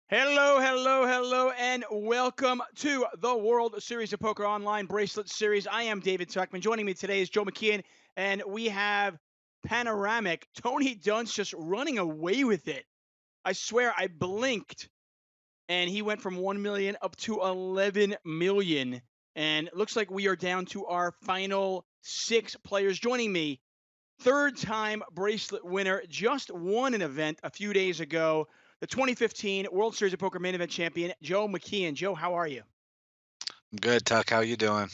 Hello, hello, hello, and welcome to the World Series of Poker Online Bracelet Series. I am David Tuchman. Joining me today is Joe McKeon, and we have Panoramic. Tony Dunst just running away with it. I swear I blinked, and he went from 1 million up to 11 million. And it looks like we are down to our final six players. Joining me, third-time bracelet winner, just won an event a few days ago, the 2015 World Series of Poker Main Event Champion, Joe McKeon. Joe, how are you? I'm good, Tuck. How you doing?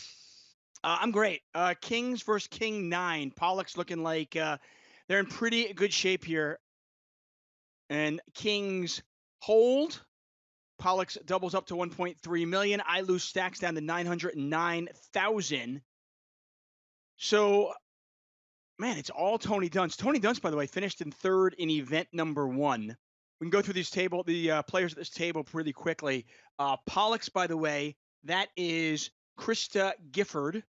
I'm great. Kings versus King 9. Pollock's looking like they're in pretty good shape here. And Kings hold. Pollock's doubles up to 1.3 million. I lose stacks down to 909,000. So, man, it's all Tony Dunst. Tony Dunst, by the way, finished in third in event number one. We can go through the players at this table pretty quickly. Pollux, by the way, that is Krista Gifford,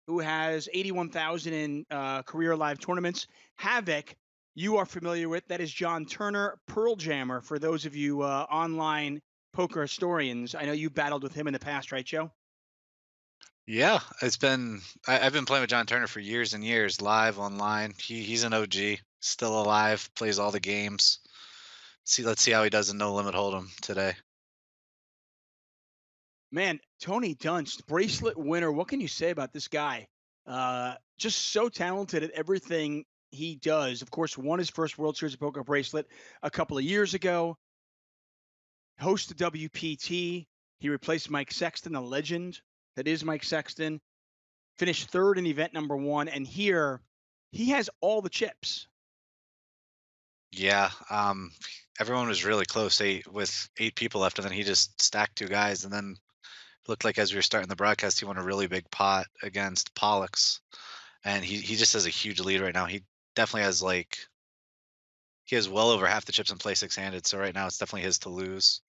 who has 81,000 in career live tournaments. Havoc, you are familiar with. That is John Turner, Pearl Jammer, for those of you online poker historians. I know you battled with him in the past, right, Joe? Yeah, I've been playing with John Turner for years and years, live online. He's an OG, still alive, plays all the games. Let's see how he does in No Limit Hold'em today. Man, Tony Dunst, bracelet winner. What can you say about this guy? Just so talented at everything he does. Of course, won his first World Series of Poker bracelet a couple of years ago. Hosted WPT. He replaced Mike Sexton, a legend that is Mike Sexton. Finished third in event number one, and here he has all the chips. Yeah, everyone was really close, with 8 people left, and then he just stacked 2 guys, and then looked like as we were starting the broadcast, he won a really big pot against Pollux, and he just has a huge lead right now. Definitely has he has well over half the chips in play six-handed, so right now it's definitely his to lose,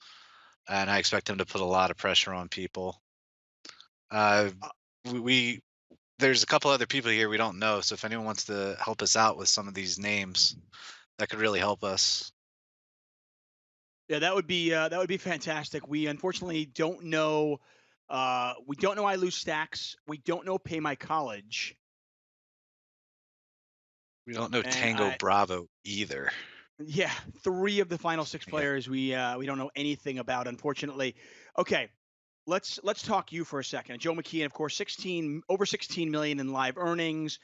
and I expect him to put a lot of pressure on people. Uh, Uh, we there's a couple other people here we don't know, so if anyone wants to help us out with some of these names, that could really help us. yeah, that would be fantastic. We unfortunately don't know. We don't know I lose stacks. We don't know pay my college. We don't know And Tango I Bravo either. Yeah, 3 of the final 6 Yeah. players we don't know anything about, unfortunately. Okay, let's talk you for a second. Joe McKeon, of course, 16 over 16 million in live earnings.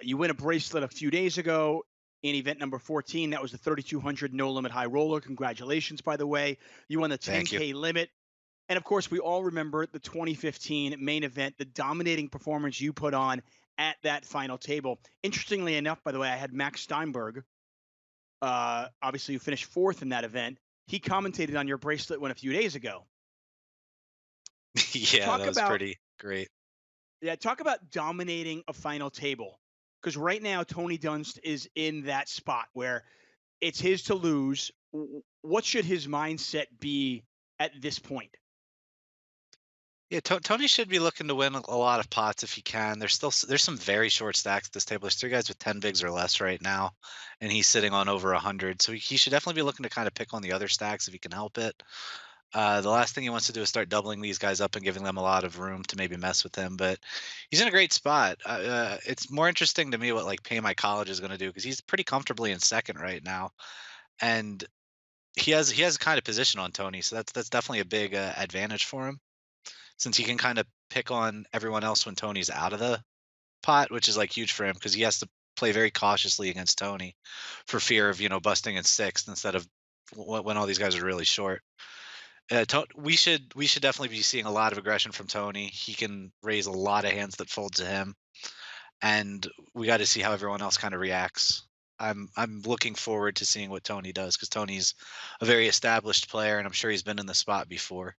You win a bracelet a few days ago in event number 14. That was the 3,200 no limit high roller. Congratulations, by the way. You won the Thank you. 10K limit. And of course, we all remember the 2015 main event, the dominating performance you put on at that final table. Interestingly enough, by the way, I had Max Steinberg, obviously you finished fourth in that event. He commentated on your bracelet win a few days ago. Yeah, Talk that was about pretty great. talk about dominating a final table. Because right now Tony Dunst is in that spot where it's his to lose. What should his mindset be at this point? Yeah, Tony should be looking to win a lot of pots if he can. There's some very short stacks at this table. There's 3 guys with 10 bigs or less right now, and he's sitting on over 100. So he should definitely be looking to kind of pick on the other stacks if he can help it. The last thing he wants to do is start doubling these guys up and giving them a lot of room to maybe mess with him. But he's in a great spot. It's more interesting to me what like Pay My College is going to do because he's pretty comfortably in second right now, and he has a kind of position on Tony, so that's definitely a big advantage for him since he can kind of pick on everyone else when Tony's out of the pot, which is like huge for him because he has to play very cautiously against Tony for fear of busting in sixth instead of when all these guys are really short. We should definitely be seeing a lot of aggression from Tony. He can raise a lot of hands that fold to him, and we got to see how everyone else kind of reacts. I'm looking forward to seeing what Tony does because Tony's a very established player, and I'm sure he's been in the spot before.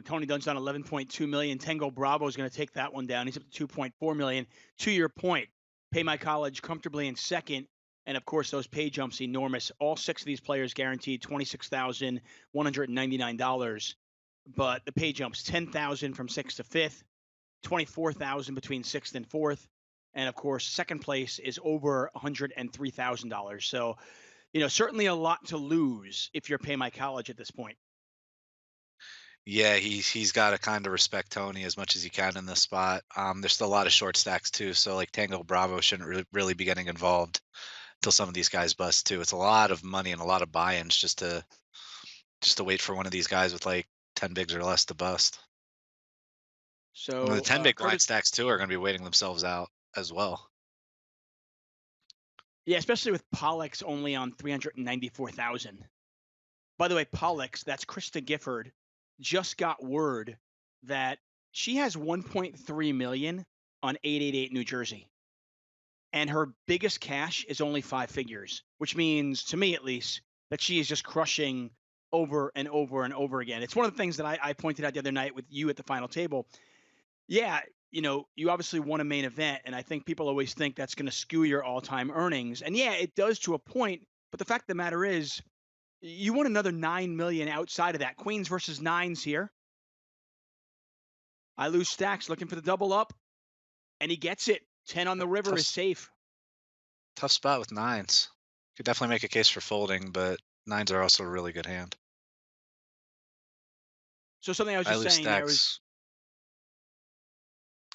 Tony Dunn's on 11.2 million. Tango Bravo is going to take that one down. He's up to 2.4 million. To your point, Pay My College comfortably in second. And of course, those pay jumps enormous. All 6 of these players guaranteed $26,199. But the pay jumps 10,000 from sixth to fifth, 24,000 between sixth and fourth. And of course, second place is over $103,000. So certainly a lot to lose if you're pay my college at this point. Yeah, he's got to kind of respect Tony as much as he can in this spot. There's still a lot of short stacks too, so like Tango Bravo shouldn't really be getting involved until some of these guys bust too. It's a lot of money and a lot of buy-ins just to wait for one of these guys with like 10 bigs or less to bust. And the So 10 big blind Curtis, stacks too are going to be waiting themselves out as well. yeah, especially with Pollux only on 394,000. By the way, Pollux, that's Krista Gifford, just got word that she has 1.3 million on 888 New Jersey, and her biggest cash is only five figures, which means to me at least that she is just crushing over and over and over again. It's one of the things that I pointed out the other night with you at the final table. Yeah, you obviously won a main event, and I think people always think that's going to skew your all-time earnings. And yeah, it does to a point, but the fact of the matter is you won another 9 million outside of that. Queens versus nines here. I lose stacks looking for the double up, and he gets it. 10 on the river Tough, is safe. tough spot with nines. Could definitely make a case for folding, but nines are also a really good hand. So something I was I just lose saying there stacks.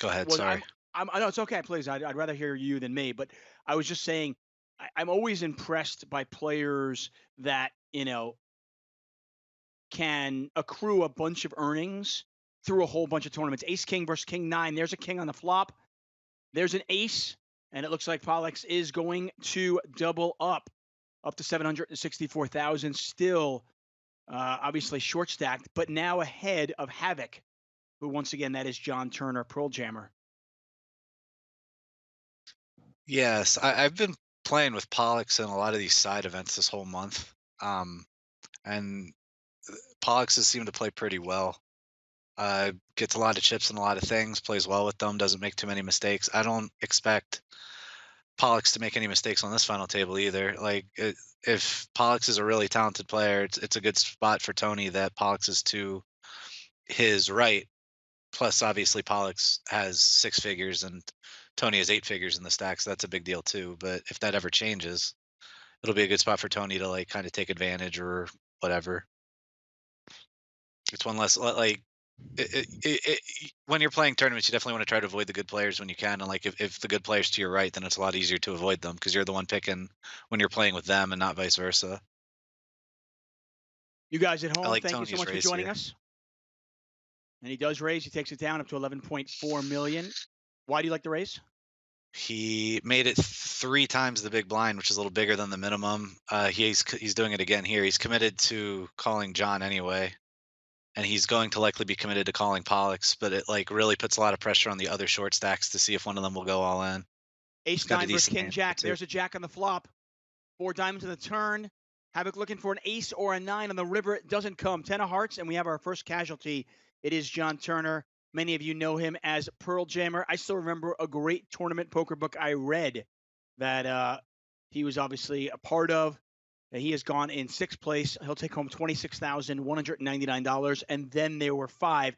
Go ahead. was Sorry. I know it's okay, please. I'd rather hear you than me, but I was just saying I'm always impressed by players that can accrue a bunch of earnings through a whole bunch of tournaments. Ace King versus King Nine. There's a king on the flop. There's an ace, and it looks like Pollux is going to double up to 764,000. Still, obviously short stacked, but now ahead of Havoc, who once again that is John Turner, Pearl Jammer. Yes, I've been playing with Pollux in a lot of these side events this whole month. And Pollux has seemed to play pretty well. Gets a lot of chips and a lot of things, plays well with them, doesn't make too many mistakes. I don't expect Pollux to make any mistakes on this final table either. If Pollux is a really talented player, it's a good spot for Tony that Pollux is to his right. Plus, obviously, Pollux has six figures and Tony has eight figures in the stack, so that's a big deal too. But if that ever changes, it'll be a good spot for Tony to like kind of take advantage or whatever. It's one less like when you're playing tournaments, you definitely want to try to avoid the good players when you can. And like if the good players to your right, then it's a lot easier to avoid them because you're the one picking when you're playing with them and not vice versa. You guys at I home, like thank you so Tony's much for raise joining here. us. And he does raise. He takes it down up to 11.4 million. Why do you like the raise? He made it three times the big blind, which is a little bigger than the minimum. He's doing it again here. He's committed to calling John anyway, and he's going to likely be committed to calling Pollux. But it like really puts a lot of pressure on the other short stacks to see if one of them will go all in. He's Ace got a nine versus decent King hand here Jack. too. There's a jack on the flop. Four diamonds in the turn. Havoc looking for an ace or a nine on the river. It doesn't come. 10 of hearts, and we have our first casualty. It is John Turner. Many of you know him as Pearl Jammer. I still remember a great tournament poker book I read that he was obviously a part of. He has gone in sixth place. He'll take home $26,199. And then there were five.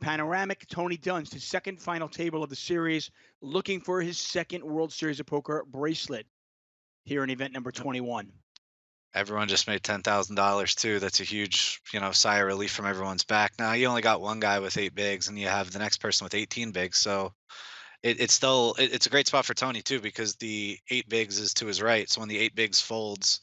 Panoramic Tony Dunst, his second final table of the series, looking for his second World Series of Poker bracelet here in event number 21. Everyone just made $10,000 too. That's a huge, sigh of relief from everyone's back. Now you only got one guy with eight bigs, and you have the next person with 18 bigs. So it's a great spot for Tony too because the eight bigs is to his right. So when the eight bigs folds,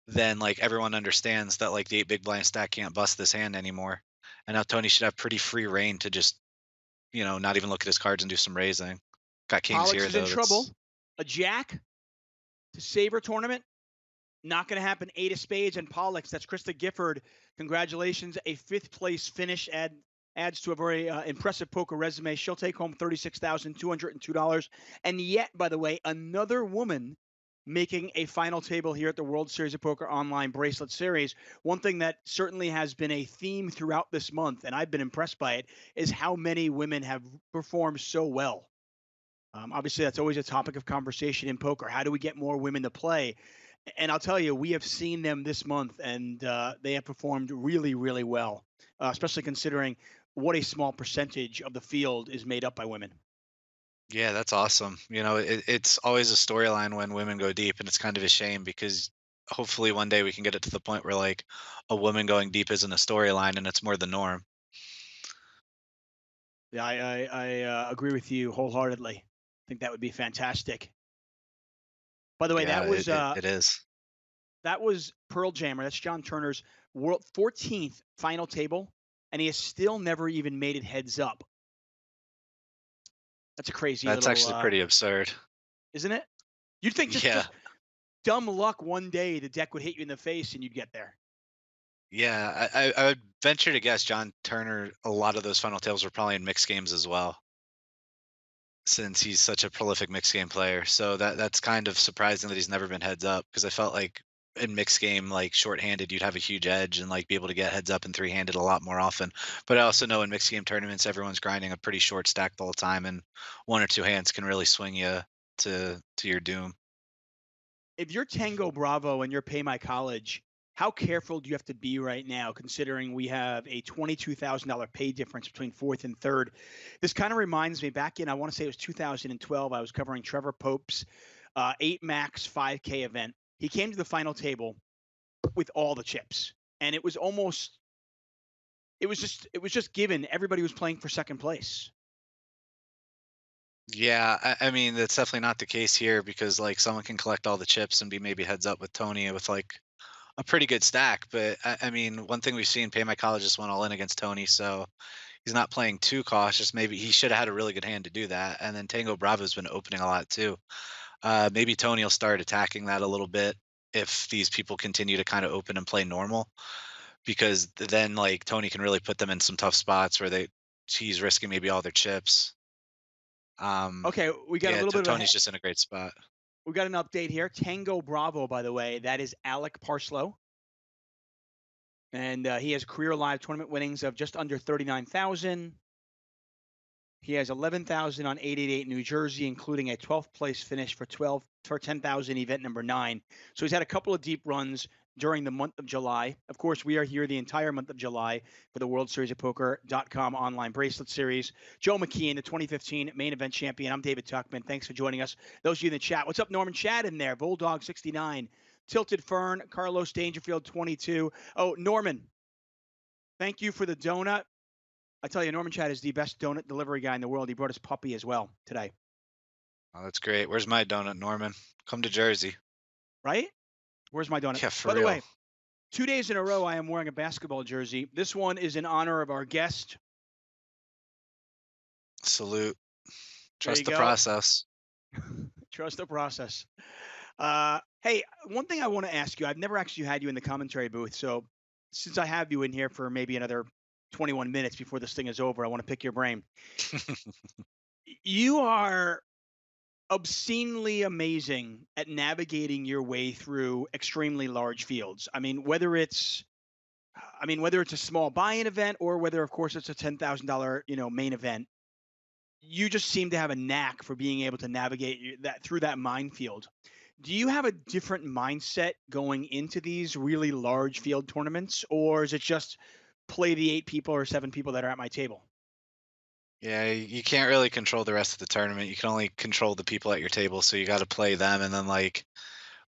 then like everyone understands that like the eight big blind stack can't bust this hand anymore. And now Tony should have pretty free reign to just, not even look at his cards and do some raising. Got kings Pollux here is in though. trouble. That's A jack to Saver tournament. Not going to happen. Eight of spades and Pollux. That's Krista Gifford. Congratulations. A fifth place finish adds to a very impressive poker resume. She'll take home $36,202. And yet, by the way, another woman making a final table here at the World Series of Poker Online Bracelet Series. One thing that certainly has been a theme throughout this month, and I've been impressed by it, is how many women have performed so well. Obviously, that's always a topic of conversation in poker. How do we get more women to play? And I'll tell you, we have seen them this month, and they have performed really, really well, especially considering what a small percentage of the field is made up by women. Yeah, that's awesome. It's always a storyline when women go deep, and it's kind of a shame because hopefully one day we can get it to the point where like a woman going deep isn't a storyline and it's more the norm. Yeah, I agree with you wholeheartedly. I think that would be fantastic. By the way, Yeah, it is. that was Pearl Jammer. That's John Turner's world 14th final table, and he has still never even made it heads up. That's a crazy That's little, actually pretty absurd. isn't it? You'd think Yeah. just dumb luck one day the deck would hit you in the face and you'd get there. Yeah, I would venture to guess John Turner, a lot of those final tables were probably in mixed games as well, since he's such a prolific mixed game player. So that's kind of surprising that he's never been heads up because I felt like in mixed game, like shorthanded, you'd have a huge edge and like be able to get heads up and three-handed a lot more often. But I also know in mixed game tournaments, everyone's grinding a pretty short stack the whole time, and one or two hands can really swing you to your doom. If you're Tango Bravo and you're Pay My College, how careful do you have to be right now, considering we have a $22,000 pay difference between fourth and third? This kind of reminds me back in, I want to say it was 2012, I was covering Trevor Pope's 8 max 5K event. He came to the final table with all the chips, and it was just given. Everybody was playing for second place. Yeah, I mean that's definitely not the case here because like someone can collect all the chips and be maybe heads up with Tony with like a pretty good stack. But I mean, one thing we've seen, Pay My College just went all in against Tony, so he's not playing too cautious. Maybe he should have had a really good hand to do that. And then Tango Bravo's been opening a lot too. Maybe Tony will start attacking that a little bit if these people continue to kind of open and play normal, because then like Tony can really put them in some tough spots where he's risking maybe all their chips. Um, Okay, we got a yeah, little bit of Tony's just in a great spot. we got an update here. Tango Bravo, by the way, that is Alec Parslow. And he has career live tournament winnings of just under 39,000. He has 11,000 on 888 New Jersey, including a 12th place finish for 10,000 event number 9. So he's had a couple of deep runs during the month of July. Of course, we are here the entire month of July for the World Series of Poker.com online bracelet series. Joe McKeehen, the 2015 main event champion. I'm David Tuchman. Thanks for joining us. Those of you in the chat, what's up, Norman? Chad in there. Bulldog 69, Tilted Fern, Carlos Dangerfield 22. Oh, Norman, thank you for the donut. I tell you, Norman Chad is the best donut delivery guy in the world. He brought his puppy as well today, Oh, that's great. Where's my donut, Norman? Come to Jersey. right? Where's my donut? Yeah, for By the real. way, 2 days in a row, I am wearing a basketball jersey. This one is in honor of our guest. Salute. There you Trust the go. process. Trust the process. Hey, one thing I want to ask you, I've never actually had you in the commentary booth. So since I have you in here for maybe another 21 minutes before this thing is over, I want to pick your brain. You are obscenely amazing at navigating your way through extremely large fields. Whether it's a small buy-in event or whether of course it's a $10,000, main event, you just seem to have a knack for being able to navigate that through that minefield. Do you have a different mindset going into these really large field tournaments, or is it just play the 8 people or 7 people that are at my table? Yeah, you can't really control the rest of the tournament. You can only control the people at your table, so you got to play them. And then like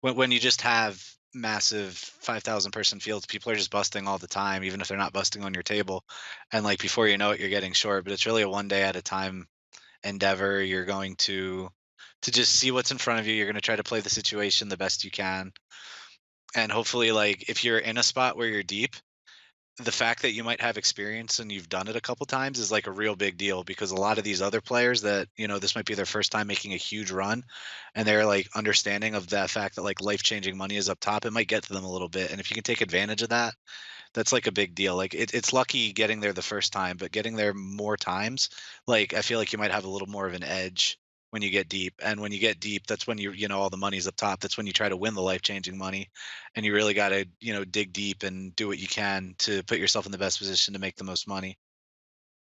when you just have massive 5,000 person fields, people are just busting all the time, even if they're not busting on your table. And like before you know it, you're getting short. But it's really a one day at a time endeavor. You're going to just see what's in front of you. You're going to try to play the situation the best you can. And hopefully, like if you're in a spot where you're deep, the fact that you might have experience and you've done it a couple times is like a real big deal because a lot of these other players that, this might be their first time making a huge run and they're like understanding of that fact that like life-changing money is up top, it might get to them a little bit. And if you can take advantage of that, that's like a big deal. Like it's lucky getting there the first time, but getting there more times, like I feel like you might have a little more of an edge when you get deep. And when you get deep, that's when all the money's up top. That's when you try to win the life-changing money. And you really got to, dig deep and do what you can to put yourself in the best position to make the most money.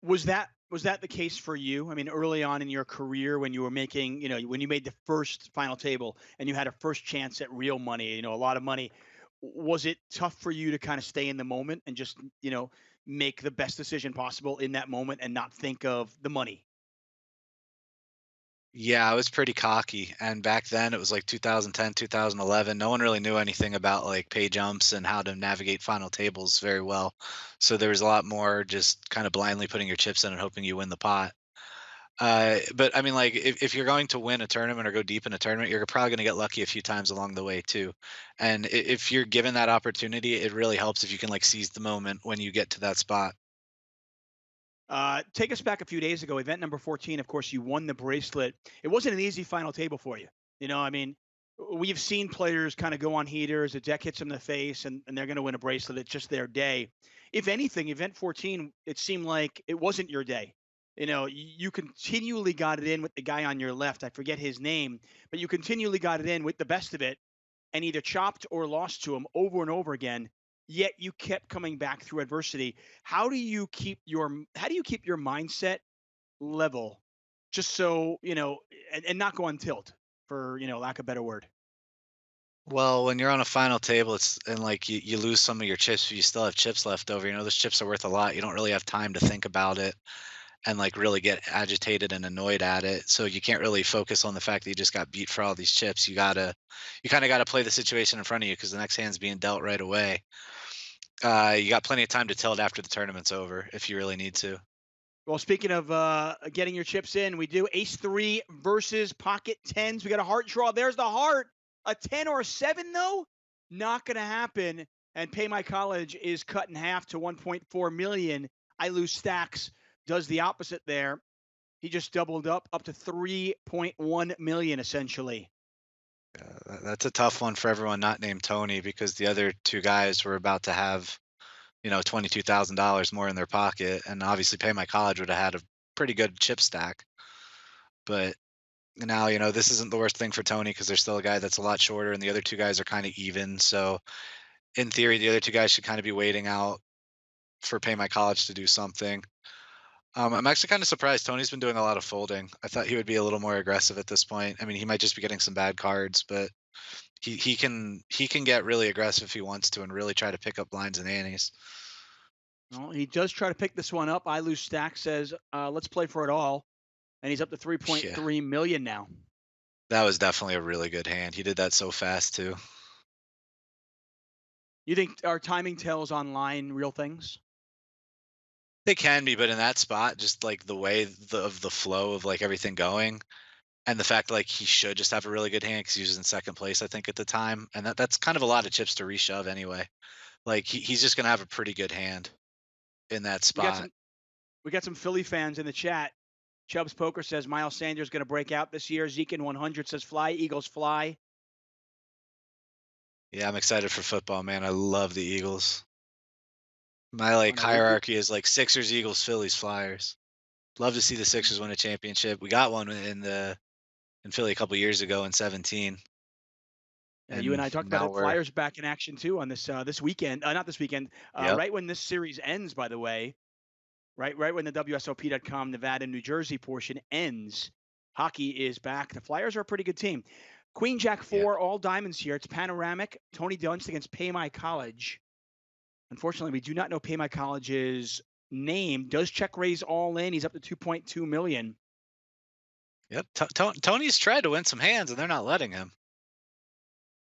Was that the case for you? I mean, early on in your career when you were making, when you made the first final table and you had a first chance at real money, a lot of money, was it tough for you to kind of stay in the moment and just, make the best decision possible in that moment and not think of the money? Yeah, I was pretty cocky, and back then it was like 2010, 2011. No one really knew anything about like pay jumps and how to navigate final tables very well. So there was a lot more just kind of blindly putting your chips in and hoping you win the pot. But I mean, like, if you're going to win a tournament or go deep in a tournament, you're probably going to get lucky a few times along the way too. And if you're given that opportunity, it really helps if you can like seize the moment when you get to that spot. Take us back a few days ago, event number 14. Of course, you won the bracelet. It wasn't an easy final table for you. I mean, we've seen players kind of go on heaters, a deck hits them in the face, and they're going to win a bracelet. It's just their day. If anything, event 14, it seemed like it wasn't your day. You continually got it in with the guy on your left. I forget his name, but you continually got it in with the best of it and either chopped or lost to him over and over again, yet you kept coming back through adversity. How do you keep your mindset level just so, and not go on tilt, for, lack of a better word? Well, when you're on a final table, it's and like you lose some of your chips, but you still have chips left over. Those chips are worth a lot. You don't really have time to think about it and like really get agitated and annoyed at it. So you can't really focus on the fact that you just got beat for all these chips. You kind of gotta play the situation in front of you because the next hand's being dealt right away. You got plenty of time to tilt after the tournament's over if you really need to. Well, speaking of getting your chips in, we do ace three versus pocket tens. We got a heart draw. There's the heart. A 10 or a 7, though? Not going to happen. And Pay My College is cut in half to 1.4 million. I lose stacks. Does the opposite there. He just doubled up to 3.1 million essentially. That's a tough one for everyone not named Tony because the other two guys were about to have $22,000 more in their pocket, and obviously Pay My College would have had a pretty good chip stack. But now, this isn't the worst thing for Tony because there's still a guy that's a lot shorter, and the other two guys are kind of even. So in theory, the other two guys should kind of be waiting out for Pay My College to do something. I'm actually kind of surprised. Tony's been doing a lot of folding. I thought he would be a little more aggressive at this point. I mean, he might just be getting some bad cards, but he can get really aggressive if he wants to and really try to pick up blinds and antes. Well, he does try to pick this one up. I lose stack says, let's play for it all. And he's up to Yeah, 3.3 million now. that was definitely a really good hand. He did that so fast too. You think our timing tells online real things? They can be, but in that spot, just like the way of the flow of like everything going, and the fact like he should just have a really good hand because he was in second place, I think, at the time, and that's kind of a lot of chips to reshove anyway. Like he's just gonna have a pretty good hand in that We got spot. some we got some Philly fans in the chat. Chubbs Poker says Miles Sanders going to break out this year. Zeke in 100 says fly Eagles fly. Yeah, I'm excited for football, man. I love the Eagles. My Oh like no, we hierarchy is like Sixers, Eagles, Phillies, Flyers. Love to see the Sixers win a championship. We got one in Philly a couple years ago in 17, Yeah, you and and I talked about now it. we're Flyers back in action too on this weekend. Not this weekend. yep. Right when this series ends, by the way. Right when the WSOP.com Nevada New Jersey portion ends, hockey is back. The Flyers are a pretty good team. Queen Jack Yeah. 4, all diamonds here. It's panoramic. Tony Dunst against Pay My College. Unfortunately, we do not know Pay My College's name. Does check raise all in? He's up to 2.2 million. Yep. Tony's tried to win some hands and they're not letting him.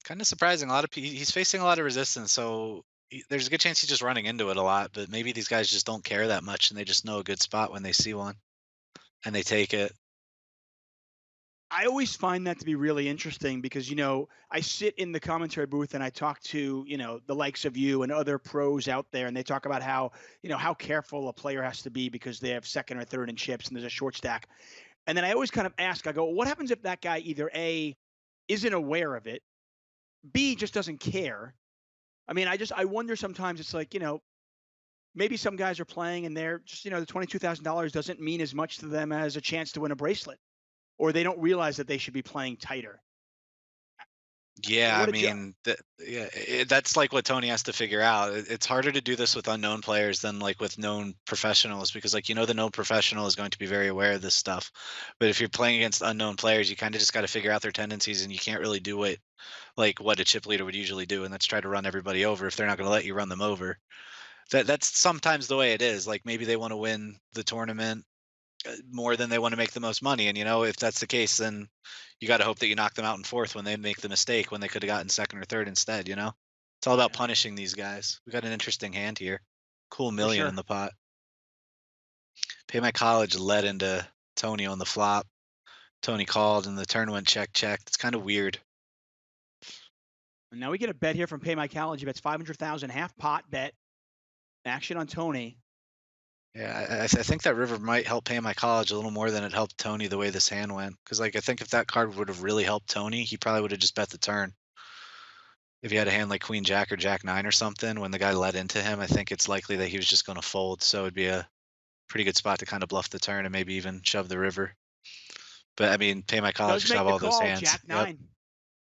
Kind of surprising. He's facing a lot of resistance, so there's a good chance he's just running into it a lot. But maybe these guys just don't care that much, and they just know a good spot when they see one, and they take it. I always find that to be really interesting because, I sit in the commentary booth and I talk to, the likes of you and other pros out there, and they talk about how careful a player has to be because they have second or third in chips and there's a short stack. And then I always kind of ask, I go, what happens if that guy either A, isn't aware of it, B, just doesn't care? I mean, I wonder sometimes it's like, maybe some guys are playing and they're just, the $22,000 doesn't mean as much to them as a chance to win a bracelet, or they don't realize that they should be playing tighter. Yeah, I What did you mean, that's like what Tony has to figure out. It's harder to do this with unknown players than like with known professionals because, like, the known professional is going to be very aware of this stuff. But if you're playing against unknown players, you kind of just got to figure out their tendencies, and you can't really do it like what a chip leader would usually do, and that's try to run everybody over if they're not going to let you run them over. That's sometimes the way it is. Like maybe they want to win the tournament more than they want to make the most money. And if that's the case, then you got to hope that you knock them out in fourth when they make the mistake when they could have gotten second or third instead. It's all about Yeah, punishing these guys. We got an interesting hand here. Cool for million in sure. the pot. Pay my college led into Tony on the flop. Tony called and the turn went check check. It's kind of weird. And now we get a bet here from Pay My College. He bets 500,000 half pot bet. Action on Tony. Yeah, I think that river might help pay my college a little more than it helped Tony the way this hand went. Because like I think if that card would have really helped Tony, he probably would have just bet the turn. If he had a hand like Queen Jack or Jack Nine or something, when the guy led into him, I think it's likely that he was just going to fold. So it'd be a pretty good spot to kind of bluff the turn and maybe even shove the river. But I mean, pay my college Does just make have the all those call, hands. Jack Yep. 9.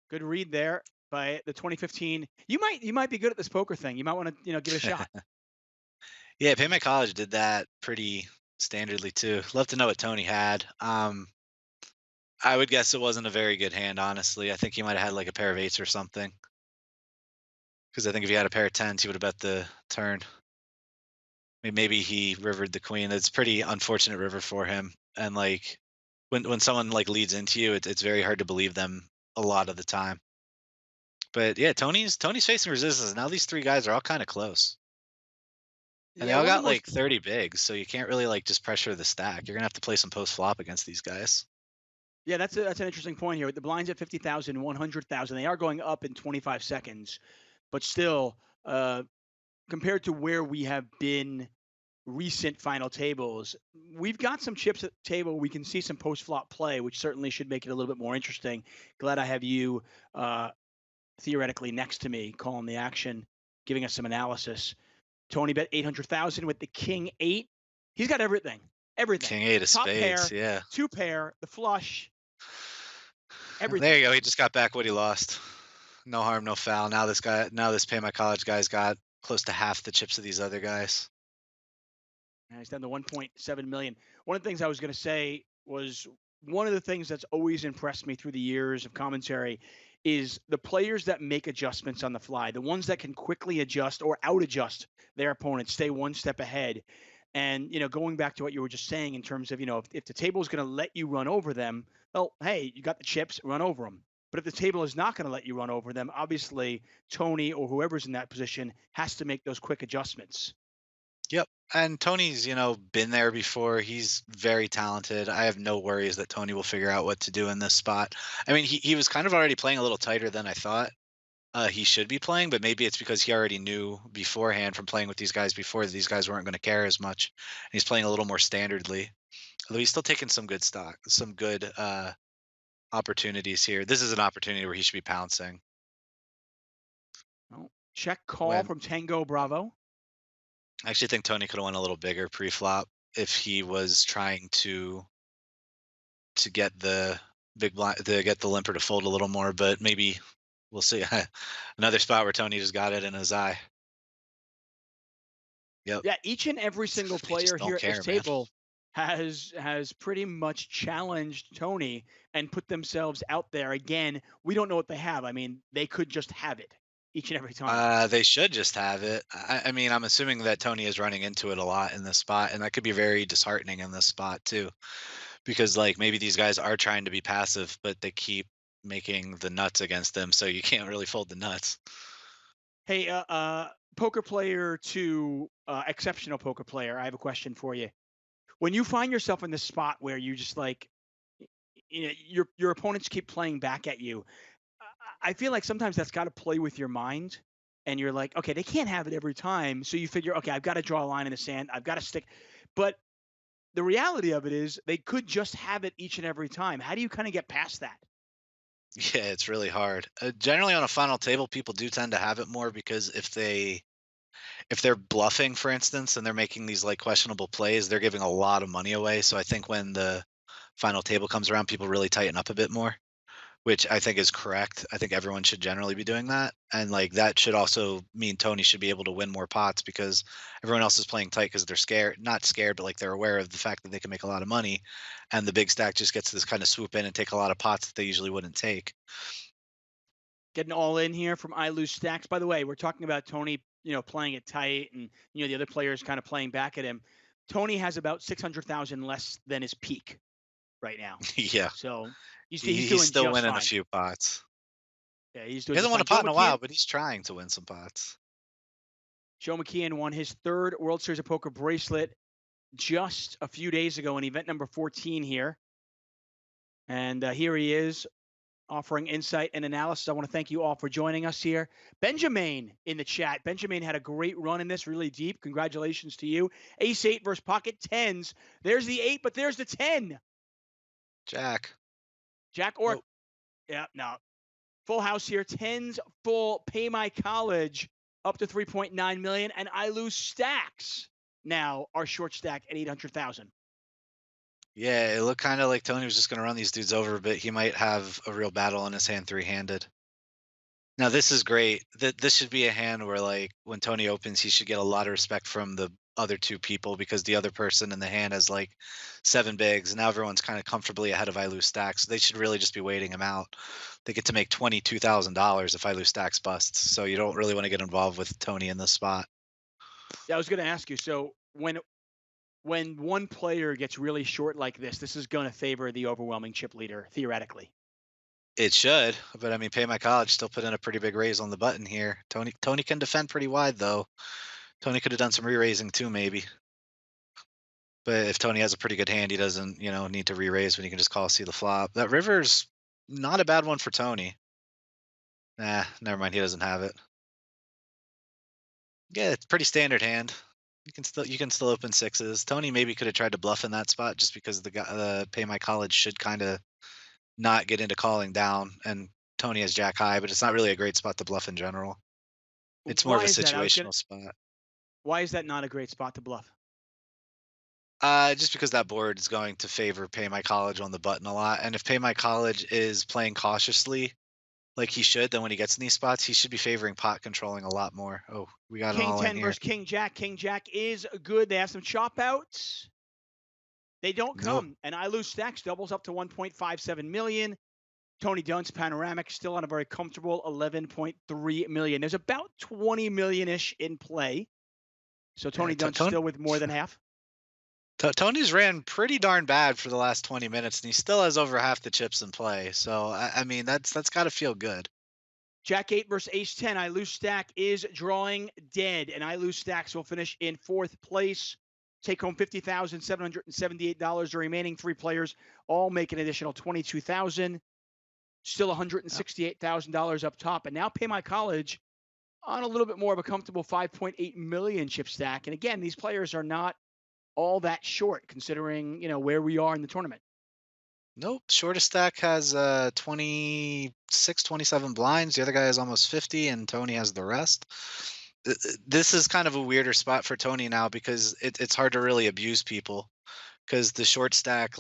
Good read there by the 2015. You might be good at this poker thing. You might want to, give it a shot. Yeah, pay my college did that pretty standardly too. Love to know what Tony had. I would guess it wasn't a very good hand, honestly. I think he might have had like a pair of eights or something. Because I think if he had a pair of tens, he would have bet the turn. Maybe he rivered the queen. It's pretty unfortunate river for him. And like when someone like leads into you, it's very hard to believe them a lot of the time. But yeah, Tony's facing resistance. Now these three guys are all kind of close. And they Yeah, all one of got the most. like 30 bigs, so you can't really like just pressure the stack. You're gonna have to play some post flop against these guys. Yeah, that's an interesting point here. With the blinds at 50,000, 100,000, they are going up in 25 seconds, but still, compared to where we have been recent final tables, we've got some chips at the table. We can see some post flop play, which certainly should make it a little bit more interesting. Glad I have you theoretically next to me calling the action, giving us some analysis. Tony bet 800,000 with the king eight. He's got everything, everything. King eight of Top spades, pair, yeah. two pair, the flush, There everything. you go. He just got back what he lost. No harm, no foul. Now this pay my college guy's got close to half the chips of these other guys. And he's down to 1.7 million. One of the things I was going to say was one of the things that's always impressed me through the years of commentary is the players that make adjustments on the fly, the ones that can quickly adjust or out adjust their opponents, stay one step ahead. And, going back to what you were just saying in terms of, if the table is going to let you run over them, well, hey, you got the chips, run over them. But if the table is not going to let you run over them, obviously Tony or whoever's in that position has to make those quick adjustments. Yep. And Tony's, been there before. He's very talented. I have no worries that Tony will figure out what to do in this spot. I mean, he was kind of already playing a little tighter than I thought he should be playing, but maybe it's because he already knew beforehand from playing with these guys before that these guys weren't going to care as much. And he's playing a little more standardly. Although he's still taking some good stock, some good opportunities here. This is an opportunity where he should be pouncing. Well, check call When from Tango Bravo. I actually think Tony could have went a little bigger pre-flop if he was trying to get the big blind to get the limper to fold a little more, but maybe we'll see. Another spot where Tony just got it in his eye. Yep. Yeah, each and every single They just player don't here at this care, man. table has pretty much challenged Tony and put themselves out there. Again, we don't know what they have. I mean, they could just have it each and every time. They should just have it. I mean, I'm assuming that Tony is running into it a lot in this spot, and that could be very disheartening in this spot too, because like maybe these guys are trying to be passive, but they keep making the nuts against them, so you can't really fold the nuts. Hey, poker player to exceptional poker player, I have a question for you. When you find yourself in this spot where you just like, your opponents keep playing back at you, I feel like sometimes that's got to play with your mind. And you're like, okay, they can't have it every time. So you figure, okay, I've got to draw a line in the sand. I've got to stick. But the reality of it is they could just have it each and every time. How do you kind of get past that? Yeah, it's really hard. Generally, on a final table, people do tend to have it more because if they're bluffing, for instance, and they're making these like questionable plays, they're giving a lot of money away. So I think when the final table comes around, people really tighten up a bit more, which I think is correct. I think everyone should generally be doing that. And like that should also mean Tony should be able to win more pots because everyone else is playing tight because they're scared, not scared, but like they're aware of the fact that they can make a lot of money. And the big stack just gets this kind of swoop in and take a lot of pots that they usually wouldn't take. Getting all in here from I Lose Stacks. By the way, we're talking about Tony, playing it tight and, the other players kind of playing back at him. Tony has about 600,000 less than his peak right now. Yeah, So he's he's doing still just winning a fine. few pots. Yeah, he's He doing hasn't just won a fine. pot in a while, but he's trying to win some pots. Joe McKeon won his third World Series of Poker bracelet just a few days ago in event number 14 here. And here he is offering insight and analysis. I want to thank you all for joining us here. Benjamin in the chat. Benjamin had a great run in this, really deep. Congratulations to you. Ace 8 versus pocket tens. There's the 8, but there's the 10. Jack. Jack or, Nope. yeah, no. Full house here. Tens full. Pay my college up to 3.9 million. And I lose stacks now are short stack at 800,000. Yeah, it looked kind of like Tony was just going to run these dudes over, but he might have a real battle in his hand three-handed. Now this is great. This should be a hand where, like, when Tony opens, he should get a lot of respect from the other two people because the other person in the hand has like 7 bigs, and now everyone's kind of comfortably ahead of I lose stacks. So they should really just be waiting him out. They get to make $22,000 if I lose stacks busts. So you don't really want to get involved with Tony in this spot. Yeah, I was going to ask you. So when one player gets really short like this is going to favor the overwhelming chip leader theoretically. It should, but I mean, Pay My College still put in a pretty big raise on the button here. Tony can defend pretty wide though. Tony could have done some re-raising too, maybe. But if Tony has a pretty good hand, he doesn't, need to re-raise when he can just call see the flop. That river's not a bad one for Tony. Nah, never mind. He doesn't have it. Yeah, it's pretty standard hand. You can still open sixes. Tony maybe could have tried to bluff in that spot just because the Pay My College should kind of not get into calling down, and Tony has Jack high, but it's not really a great spot to bluff in general. It's more of Why a is that? situational spot. Why is that not a great spot to bluff? Just because that board is going to favor Pay My College on the button a lot, and if Pay My College is playing cautiously, like he should, then when he gets in these spots, he should be favoring pot controlling a lot more. Oh, we got an King all in 10 here. versus King Jack. King Jack is good. They have some chop outs. They don't Nope. come. And I lose stacks doubles up to 1.57 million. Tony Dunst panoramic still on a very comfortable 11.3 million. There's about 20 million-ish in play. So Yeah, Tony Dunst still with more than half. Tony's ran pretty darn bad for the last 20 minutes, and he still has over half the chips in play. So I mean, that's got to feel good. Jack 8 versus Ace 10. I lose stack is drawing dead, and I lose stacks will finish in fourth place. Take home $50,778. The remaining three players all make an additional $22,000. Still $168,000 up top. And now Pay My College on a little bit more of a comfortable 5.8 million chip stack. And again, these players are not all that short considering, where we are in the tournament. Nope. Shortest stack has 26, 27 blinds. The other guy has almost 50, and Tony has the rest. This is kind of a weirder spot for Tony now because it's hard to really abuse people because the short stack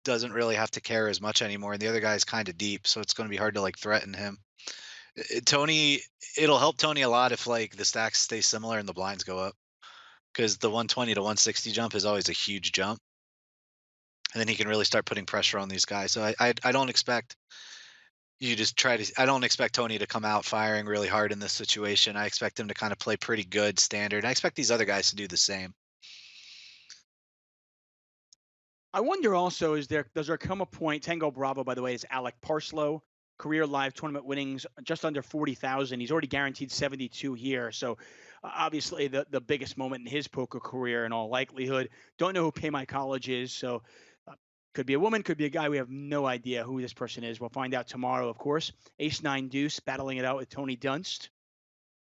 doesn't really have to care as much anymore, and the other guy's kind of deep, so it's going to be hard to threaten him. Tony, it'll help Tony a lot if the stacks stay similar and the blinds go up because the 120 to 160 jump is always a huge jump. And then he can really start putting pressure on these guys. So I don't expect I don't expect Tony to come out firing really hard in this situation. I expect him to kind of play pretty good standard. I expect these other guys to do the same. I wonder also, does there come a point? Tango Bravo, by the way, is Alec Parslow. Career live tournament winnings just under 40,000. He's already guaranteed 72 here. So obviously the biggest moment in his poker career in all likelihood. Don't know who Pay My College is. So could be a woman, could be a guy. We have no idea who this person is. We'll find out tomorrow, of course. Ace 9 deuce battling it out with Tony Dunst.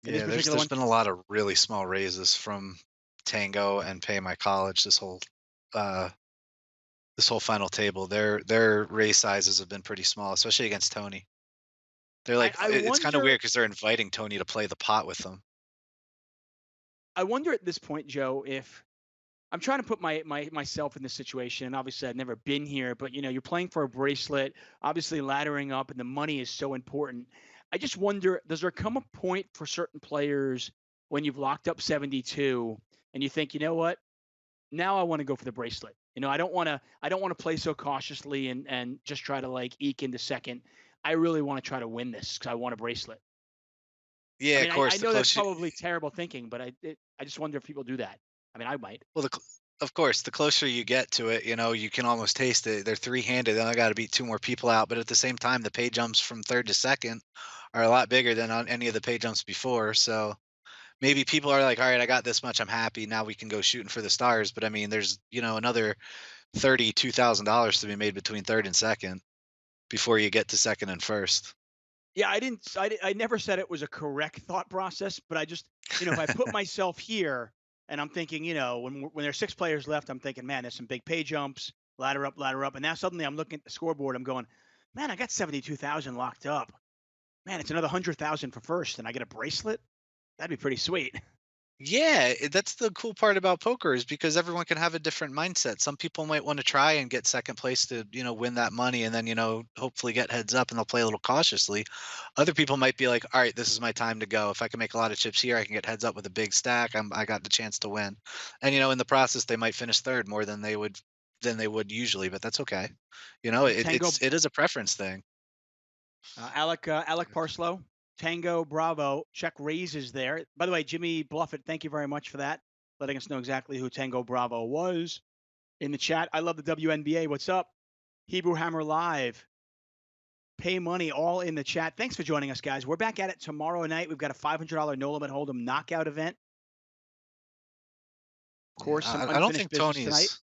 In this Yeah, particular there's one, been a lot of really small raises from Tango and Pay My College uh this whole final table. Their raise sizes have been pretty small, especially against Tony. They're I it's kind of wonder weird because they're inviting Tony to play the pot with them. I wonder at this point, Joe, if I'm trying to put myself in this situation. And obviously, I've never been here, but you're playing for a bracelet, obviously laddering up, and the money is so important. I just wonder, does there come a point for certain players when you've locked up 72 and you think, you know what? Now I want to go for the bracelet. I don't want to play so cautiously and just try to eke into second. I really want to try to win this because I want a bracelet. I Yeah, of mean, I course, the know that's closer probably terrible thinking, but I just wonder if people do that. I mean, I might. well of course, the closer you get to it, you can almost taste it. They're three-handed, then I gotta beat 2 more people out, but at the same time, the pay jumps from 3rd to 2nd are a lot bigger than on any of the pay jumps before, so maybe people are like, "Alright, I got this much, I'm happy, now we can go shooting for the stars," but I mean, there's, another $32,000 to be made between 3rd and 2nd before you get to 2nd and 1st. Yeah, I never said it was a correct thought process, but I just, if I put myself here and I'm thinking, when there's 6 players left, I'm thinking, man, there's some big pay jumps, ladder up, and now suddenly I'm looking at the scoreboard, I'm going, man, I got 72,000 locked up. Man, it's another 100,000 for first, and I get a bracelet. That'd be pretty sweet. Yeah, that's the cool part about poker is because everyone can have a different mindset. Some people might want to try and get 2nd place to, win that money and then, hopefully get heads up and they'll play a little cautiously. Other people might be like, "All right, this is my time to go. If I can make a lot of chips here, I can get heads up with a big stack. I got the chance to win." And in the process they might finish 3rd more than they would usually, but that's okay. It Tango, it is a preference thing. Alec Parslow, Tango Bravo, check raises there. By the way, Jimmy Bluffett, thank you very much for that, letting us know exactly who Tango Bravo was in the chat. I love the WNBA. What's up? Hebrew Hammer Live. Pay money all in the chat. Thanks for joining us, guys. We're back at it tomorrow night. We've got a $500 no limit hold'em knockout event. Of Yeah, course, some I don't unfinished think business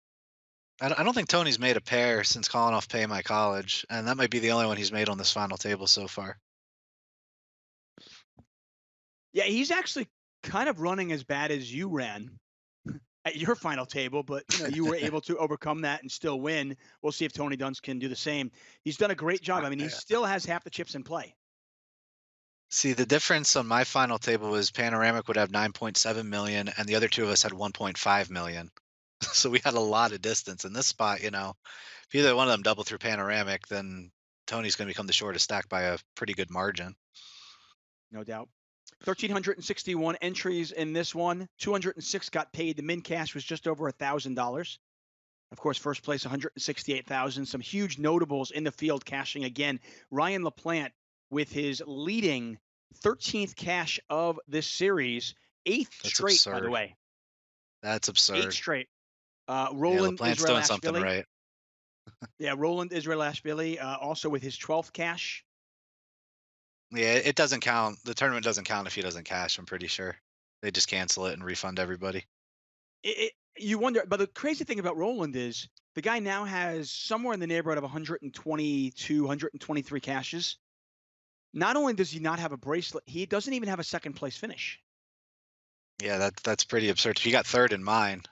tonight. Tony's made a pair since calling off Pay My College, and that might be the only one he's made on this final table so far. Yeah, he's actually kind of running as bad as you ran at your final table, but you were able to overcome that and still win. We'll see if Tony Dunst can do the same. He's done a great job. I mean, he still has half the chips in play. See, the difference on my final table was Panoramic would have 9.7 million and the other two of us had 1.5 million. So we had a lot of distance in this spot, if either one of them double through Panoramic, then Tony's going to become the shortest stack by a pretty good margin. No doubt. 1,361 entries in this one. 206 got paid. The min cash was just over $1,000. Of course, first place 168,000. Some huge notables in the field cashing again. Ryan LaPlante with his leading 13th cash of this series, eighth That's straight, by the absurd. way. That's Eighth absurd. straight. Yeah, Roland LaPlante's doing something Israelashvili. right. Yeah, Roland Israelashvili also with his 12th cash. Yeah, it doesn't count. The tournament doesn't count if he doesn't cash, I'm pretty sure. They just cancel it and refund everybody. You wonder, but the crazy thing about Roland is the guy now has somewhere in the neighborhood of 122, 123 caches. Not only does he not have a bracelet, he doesn't even have a second place finish. Yeah, that's pretty absurd. He got 3rd in mine.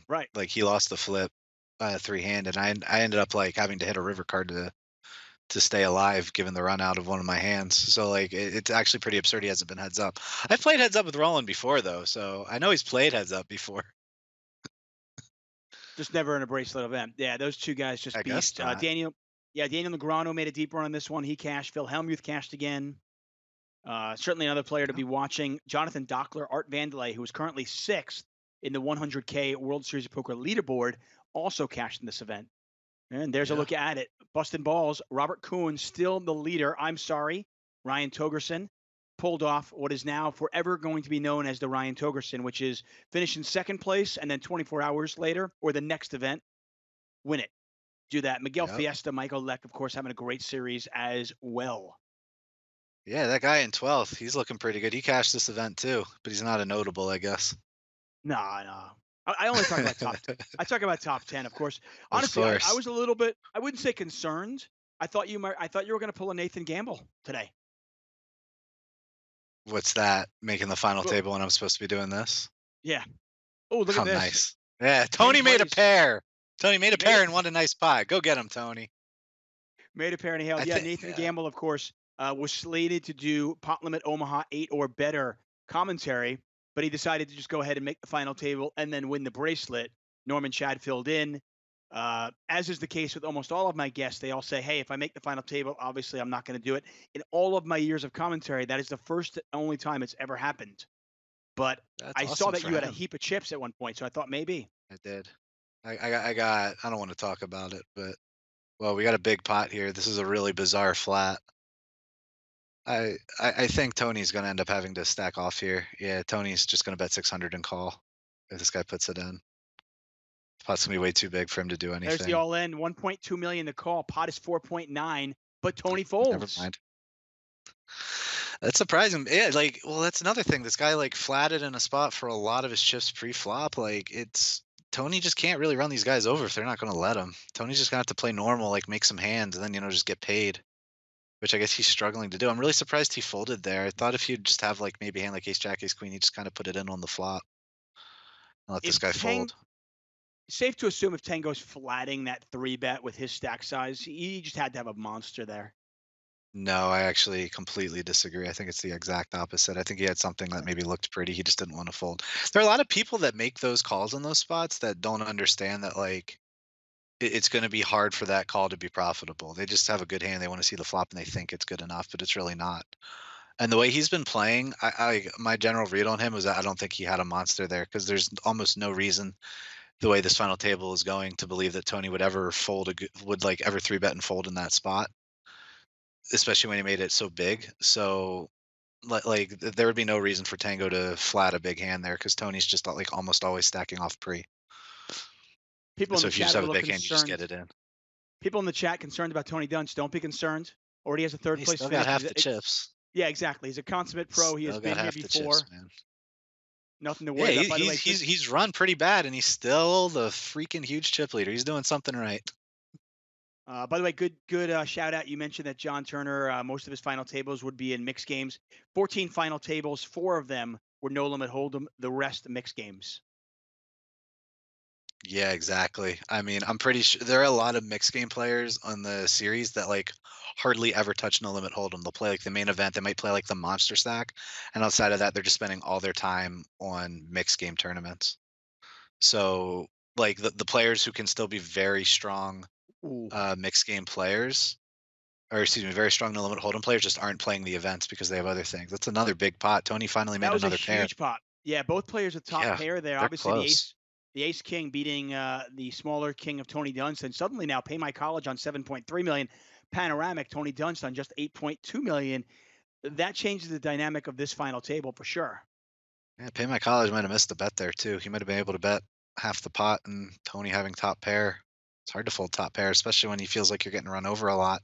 Right. Like he lost the flip, 3-handed. I ended up like having to hit a river card to stay alive, given the run out of one of my hands. So like it's actually pretty absurd. He hasn't been heads up. I've played heads up with Roland before though, so I know he's played heads up before. Just never in a bracelet event. Yeah, those two guys just I guess beast. not. Daniel Negreanu made a deep run on this one. He cashed. Phil Hellmuth cashed again. Certainly another player to Yeah. be watching. Jonathan Dockler, Art Vandelay, who is currently 6th in the 100K World Series of Poker leaderboard, also cashed in this event. And there's a Yeah. look at it. Busting balls. Robert Kuhn still the leader. I'm sorry. Ryan Togerson pulled off what is now forever going to be known as the Ryan Togerson, which is finish in 2nd place and then 24 hours later or the next event, win it. Do that. Miguel Yep. Fiesta, Michael Leck, of course, having a great series as well. Yeah, that guy in 12th, he's looking pretty good. He cashed this event too, but he's not a notable, I guess. No, no. I only talk about top. I talk about top 10, of course. Of Honestly, I course. was a little bit. I wouldn't say concerned. I thought you might. I thought you were going to pull a Nathan Gamble today. What's that? Making the final Well, table when I'm supposed to be doing this? yeah. Oh, look How at this. nice. Yeah, 10 Tony made a plays. pair. Tony made a Made pair it. and won a nice pot. Go get him, Tony. Made a pair and a hail. I Yeah, think Nathan yeah. Gamble, of course, was slated to do Pot Limit Omaha 8 or better commentary, but he decided to just go ahead and make the final table and then win the bracelet. Norman Chad filled in. As is the case with almost all of my guests, they all say, hey, if I make the final table, obviously I'm not going to do it. In all of my years of commentary, that is the first and only time it's ever happened. But That's I saw awesome that for you had a him. heap of chips at one point, so I thought maybe. I did. I don't want to talk about it, but well, we got a big pot here. This is a really bizarre flat. I think Tony's gonna end up having to stack off here. Yeah, Tony's just gonna bet 600 and call if this guy puts it in. Pot's gonna be way too big for him to do There's the anything. all in 1.2 million to call. Pot is 4.9, but Tony Never folds. mind. That's surprising. Yeah, like, well, that's another thing. This guy like flatted in a spot for a lot of his chips pre-flop. Like, it's Tony just can't really run these guys over if they're not going to let him. Tony's just gonna have to play normal, like make some hands, and then just get paid. Which I guess he's struggling to do. I'm really surprised he folded there. I thought if he'd just have like maybe a hand like Ace Jack Ace Queen, he just kind of put it in on the flop and let this If guy Tang fold. Safe to assume if Tango's flatting that three bet with his stack size, he just had to have a monster there. No, I actually completely disagree. I think it's the exact opposite. I think he had something that maybe looked pretty. He just didn't want to fold. There are a lot of people that make those calls in those spots that don't understand that like it's going to be hard for that call to be profitable. They just have a good hand. They want to see the flop and they think it's good enough, but it's really not. And the way he's been playing, I my general read on him was that I don't think he had a monster there because there's almost no reason the way this final table is going to believe that Tony would ever would like ever three bet and fold in that spot, especially when he made it so big. So there would be no reason for Tango to flat a big hand there because Tony's just like almost always stacking off pre. People And in so the if you just chat are a have a little big hand, you just get concerned. it in. People in the chat concerned about Tony Dunst. Don't be concerned. Already has a third He's place still got finish. half the chips. Yeah, exactly. He's a consummate pro. He has Still got been here half the chips, before. man. Nothing to Yeah, worry about. By the way, good. he's run pretty bad, and he's still the freaking huge chip leader. He's doing something right. Good shout out. You mentioned that John Turner, most of his final tables would be in mixed games. 14 final tables, 4 of them were no limit hold'em. The rest mixed games. Yeah, exactly. I mean, I'm pretty sure there are a lot of mixed game players on the series that like hardly ever touch no limit hold'em. They'll play like the main event. They might play like the monster stack, and outside of that, they're just spending all their time on mixed game tournaments. So like the players who can still be very strong Ooh, mixed game players, or excuse me, very strong no limit hold'em players just aren't playing the events because they have other things. That's another big pot. Tony finally that made was a another pair. huge pot. Yeah, both players a top Yeah, pair there. they're Obviously, close. the ace king beating the smaller king of Tony Dunst, and suddenly now Pay My College on 7.3 million, Panoramic Tony Dunst on just 8.2 million. That changes the dynamic of this final table for sure. Yeah, Pay My College might have missed the bet there too. He might have been able to bet half the pot and Tony having top pair. It's hard to fold top pair, especially when he feels like you're getting run over a lot.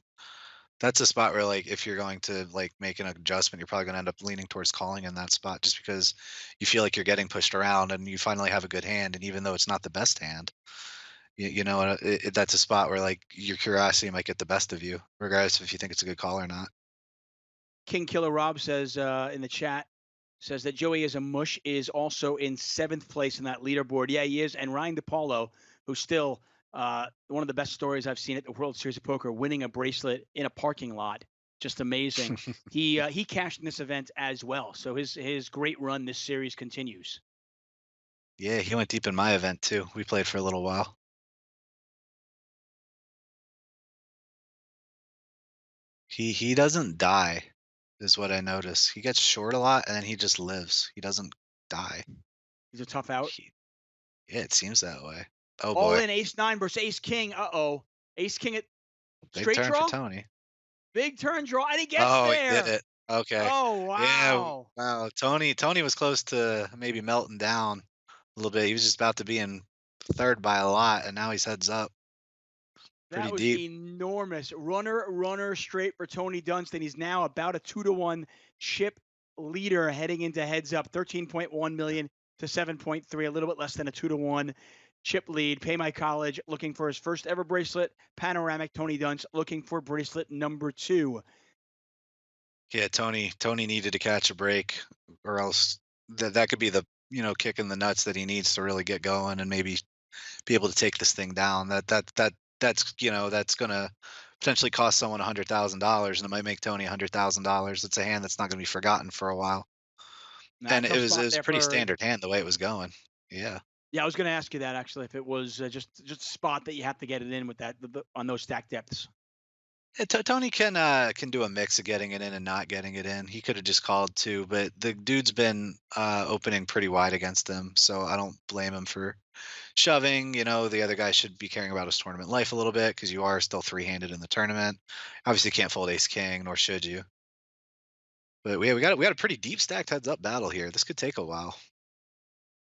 That's a spot where like if you're going to like make an adjustment, you're probably going to end up leaning towards calling in that spot just because you feel like you're getting pushed around and you finally have a good hand. And even though it's not the best hand, that's a spot where like your curiosity might get the best of you, regardless if you think it's a good call or not. King Killer Rob says in the chat, says that Joey is a mush is also in 7th place in that leaderboard. Yeah, he is. And Ryan DePaulo, who's still one of the best stories I've seen at the World Series of Poker, winning a bracelet in a parking lot. Just amazing. He cashed in this event as well. So his great run this series continues. Yeah, he went deep in my event too. We played for a little while. He doesn't die, is what I notice. He gets short a lot and then he just lives. He doesn't die. He's a tough out. He, yeah, it seems that way. Oh All boy, in ace nine versus ace king. Uh-oh. Ace king at big straight turn for draw. Tony. Big turn draw. And he gets Oh, he did there. it. Okay. Oh, Yeah. wow. Wow. Tony was close to maybe melting down a little bit. He was just about to be in third by a lot, and now he's heads up That pretty was deep. enormous. Runner straight for Tony Dunst, and he's now about a 2-to-1 chip leader heading into heads up, 13.1 million to 7.3, a little bit less than a 2-to-1 chip lead. Pay My College looking for his first ever bracelet. Panoramic Tony Dunst looking for bracelet number 2. Yeah, Tony needed to catch a break, or else that could be the kick in the nuts that he needs to really get going and maybe be able to take this thing down. That's gonna potentially cost someone $100,000, and it might make Tony $100,000. It's a hand that's not gonna be forgotten for a while. Nah, And tough it spot was a there pretty for. standard hand the way it was going. Yeah. Yeah, I was going to ask you that actually, if it was just a spot that you have to get it in with that on those stack depths. Yeah, Tony can do a mix of getting it in and not getting it in. He could have just called too, but the dude's been opening pretty wide against him, so I don't blame him for shoving. The other guy should be caring about his tournament life a little bit because you are still three-handed in the tournament. Obviously, can't fold ace king, nor should you. But we got a pretty deep stacked heads up battle here. This could take a while.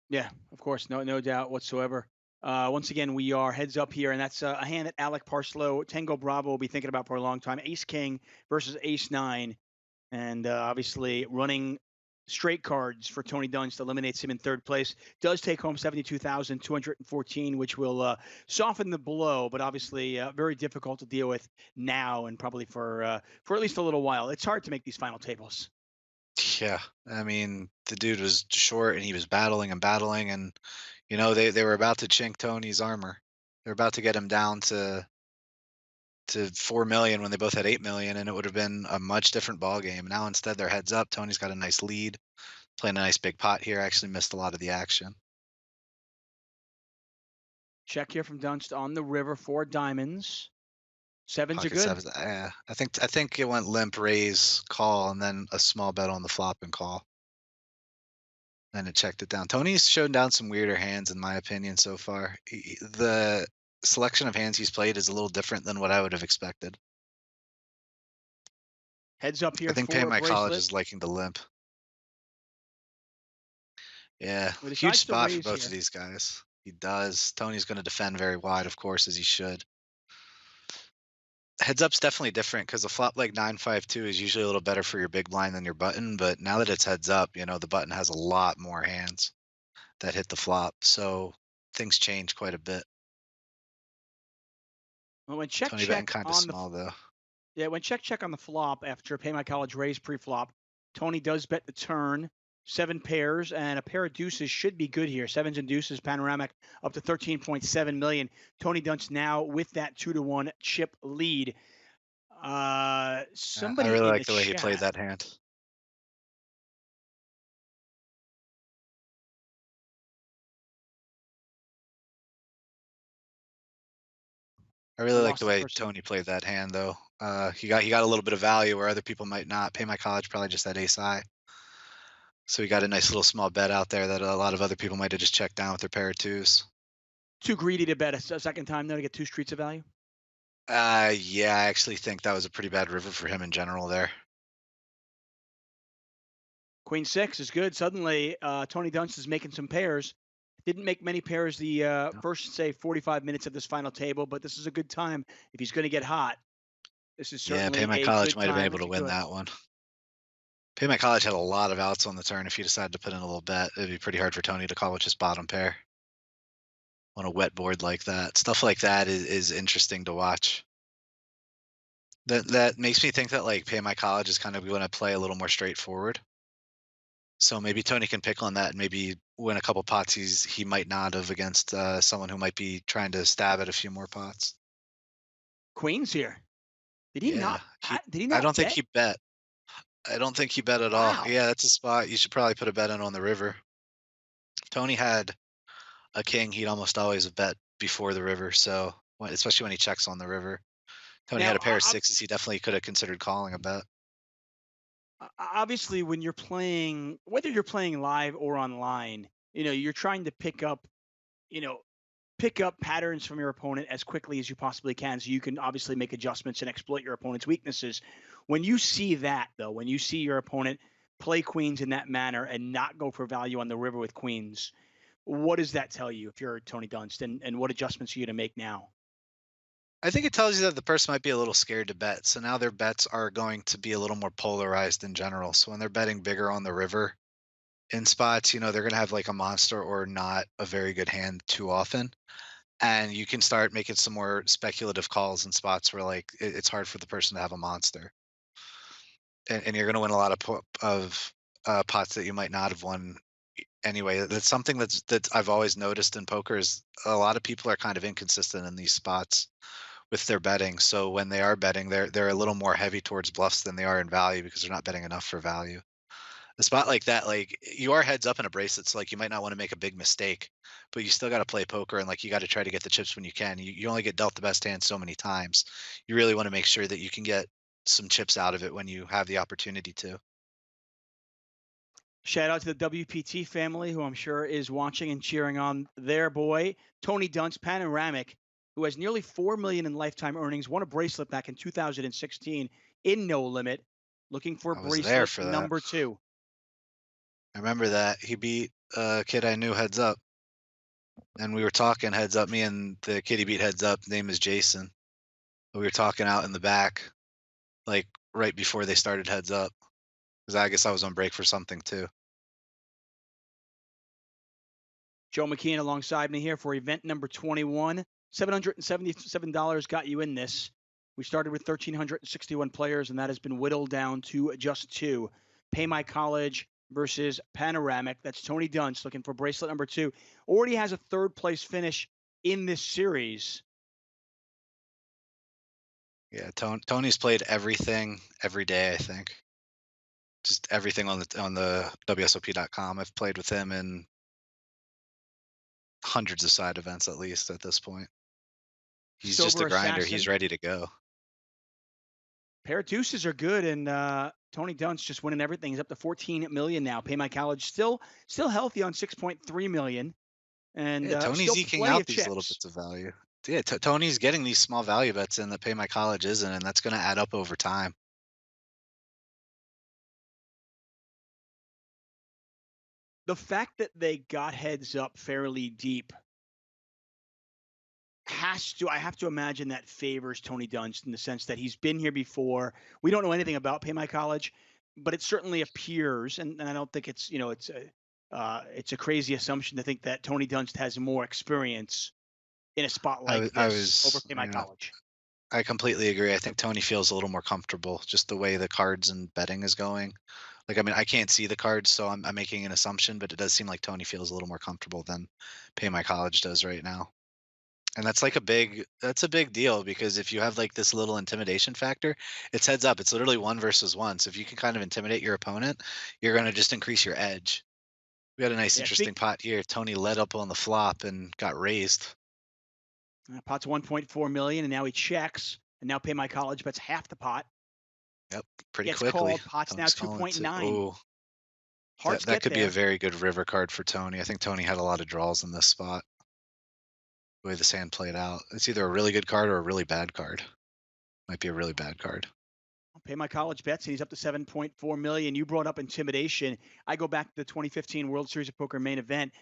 Yeah, of course, no doubt whatsoever. Once again, we are heads up here, and that's a hand that Alec Parslow, Tango Bravo will be thinking about for a long time. Ace King versus Ace Nine, and obviously running straight cards for Tony Dunst eliminates him in third place. Does take home 72,214, which will soften the blow, but obviously very difficult to deal with now and probably for at least a little while. It's hard to make these final tables. Yeah, I mean, the dude was short and he was battling and battling, and they were about to chink Tony's armor. They're about to get him down to 4 million when they both had 8 million, and it would have been a much different ball game. Now instead, they're heads up. Tony's got a nice lead, playing a nice big pot here. Actually missed a lot of the action. Check here from Dunst on the river, four diamonds. Sevens are Pocket good. sevens. I think it went limp, raise, call, and then a small bet on the flop and call. Then it checked it down. Tony's shown down some weirder hands, in my opinion, so far. The selection of hands he's played is a little different than what I would have expected. Heads up I here think Pay for My College Bracelet. is liking the limp. Yeah, He huge decides to spot for raise both of here. these guys. He does. Tony's going to defend very wide, of course, as he should. Heads up's definitely different because a flop like 9-5-2 is usually a little better for your big blind than your button. But now that it's heads up, the button has a lot more hands that hit the flop. So things change quite a bit. Well, when check Tony betting check kind of on the small though. yeah, when check check on the flop after Pay My College raise pre-flop, Tony does bet the turn. Seven pairs and a pair of deuces should be good here. Sevens and deuces, panoramic up to 13.7 million. Tony Dunst now with that 2-1 chip lead. I Somebody really in like the the way he played chat. that hand. I I really like the lost the way person. Tony played that hand though. He got a little bit of value where other people might not. Pay My College probably just had ace high. So he got a nice little small bet out there that a lot of other people might have just checked down with their pair of twos. Too greedy to bet a second time though to get two streets of value. Yeah, I actually think that was a pretty bad river for him in general there. Queen six is good. Suddenly, Tony Dunst is making some pairs. Didn't make many pairs the No. first, say, 45 minutes of this final table, but this is a good time if he's going to get hot. This is Yeah, Pay certainly My a College good might have been time able to to win do it. that one. Pay My College had a lot of outs on the turn. If he decided to put in a little bet, it'd be pretty hard for Tony to call with just bottom pair on a wet board like that. Stuff like that is interesting to watch. That makes me think that like Pay My College is kind of going to play a little more straightforward. So maybe Tony can pick on that and maybe win a couple pots he might not have against someone who might be trying to stab at a few more pots. Queens here. Did he Yeah, not? Did he I not don't think bet? he bet. I don't think he bet at all. Wow. Yeah, that's a spot. You should probably put a bet in on the river. If Tony had a king, he'd almost always have bet before the river. So, especially when he checks on the river. Tony had Now, a pair of sixes. He definitely could have considered calling a bet. obviously, when you're playing, whether you're playing live or online, you're trying to you know, pick up patterns from your opponent as quickly as you possibly can so you can obviously make adjustments and exploit your opponent's weaknesses. When you see that, though, when you see your opponent play queens in that manner and not go for value on the river with queens, what does that tell you if you're Tony Dunst, and what adjustments are you to make now? I think it tells you that the person might be a little scared to bet. So now their bets are going to be a little more polarized in general. So when they're betting bigger on the river in spots, they're going to have like a monster or not a very good hand too often. And you can start making some more speculative calls in spots where like it's hard for the person to have a monster. And you're going to win a lot of pots that you might not have won anyway. That's something that I've always noticed in poker is a lot of people are kind of inconsistent in these spots with their betting. So when they are betting, they're a little more heavy towards bluffs than they are in value because they're not betting enough for value. A spot like that, like you are heads up in a bracelet, so like you might not want to make a big mistake, but you still got to play poker and like you got to try to get the chips when you can. You only get dealt the best hand so many times. You really want to make sure that you can get some chips out of it when you have the opportunity to. Shout out to the WPT family, who I'm sure is watching and cheering on their boy, Tony Dunst, panoramic, who has nearly 4 million in lifetime earnings, won a bracelet back in 2016 in No Limit, looking for I was there bracelet for that. number 2. I remember that he beat a kid I knew heads up. And we were talking heads up. Me and the kid he beat heads up. Name is Jason. We were talking out in the back, like right before they started heads up, because I guess I was on break for something too. Joe McKeon alongside me here for event number 21. $777 got you in this. We started with 1,361 players, and that has been whittled down to just two. Pay My College versus Panoramic. That's Tony Dunst looking for bracelet number two. Already has a third place finish in this series. Yeah, Tony's played everything every day. I think just everything on the WSOP.com. I've played with him in hundreds of side events at least at this point. He's just Sober a grinder. He's Assassin. ready to go. Pair of deuces are good, and Tony Dunst just winning everything. He's up to 14 million now. Pay My College still healthy on 6.3 million, and Yeah, Tony's still eking plenty out of these little chips. bits of value. Yeah, Tony's getting these small value bets in that Pay My College isn't, and that's going to add up over time. The fact that they got heads up fairly deep I have to imagine that favors Tony Dunst in the sense that he's been here before. We don't know anything about Pay My College, but it certainly appears, and I don't think it's a crazy assumption to think that Tony Dunst has more experience in a spot I like was, I this over was, Pay My you know, College. I completely agree. I think Tony feels a little more comfortable just the way the cards and betting is going. Like, I mean, I can't see the cards, so I'm making an assumption, but it does seem like Tony feels a little more comfortable than Pay My College does right now. And that's a big deal because if you have like this little intimidation factor, it's heads up. It's literally one versus one. So if you can kind of intimidate your opponent, you're going to just increase your edge. We had a nice, Yeah, interesting pot here. Tony led up on the flop and got raised. pot's 1.4 million, and now he checks, and now Pay My College bets half the pot. Yep, pretty Gets quickly. called. Pot's now Tony's calling it too. 2.9. Oh, Hearts that get could be a there. very good river card for Tony. I think Tony had a lot of draws in this spot. The way this hand played out, it's either a really good card or a really bad card. Might be a really bad card. I'll Pay My College bets, and he's up to 7.4 million. You brought up intimidation. I go back to the 2015 World Series of Poker main event,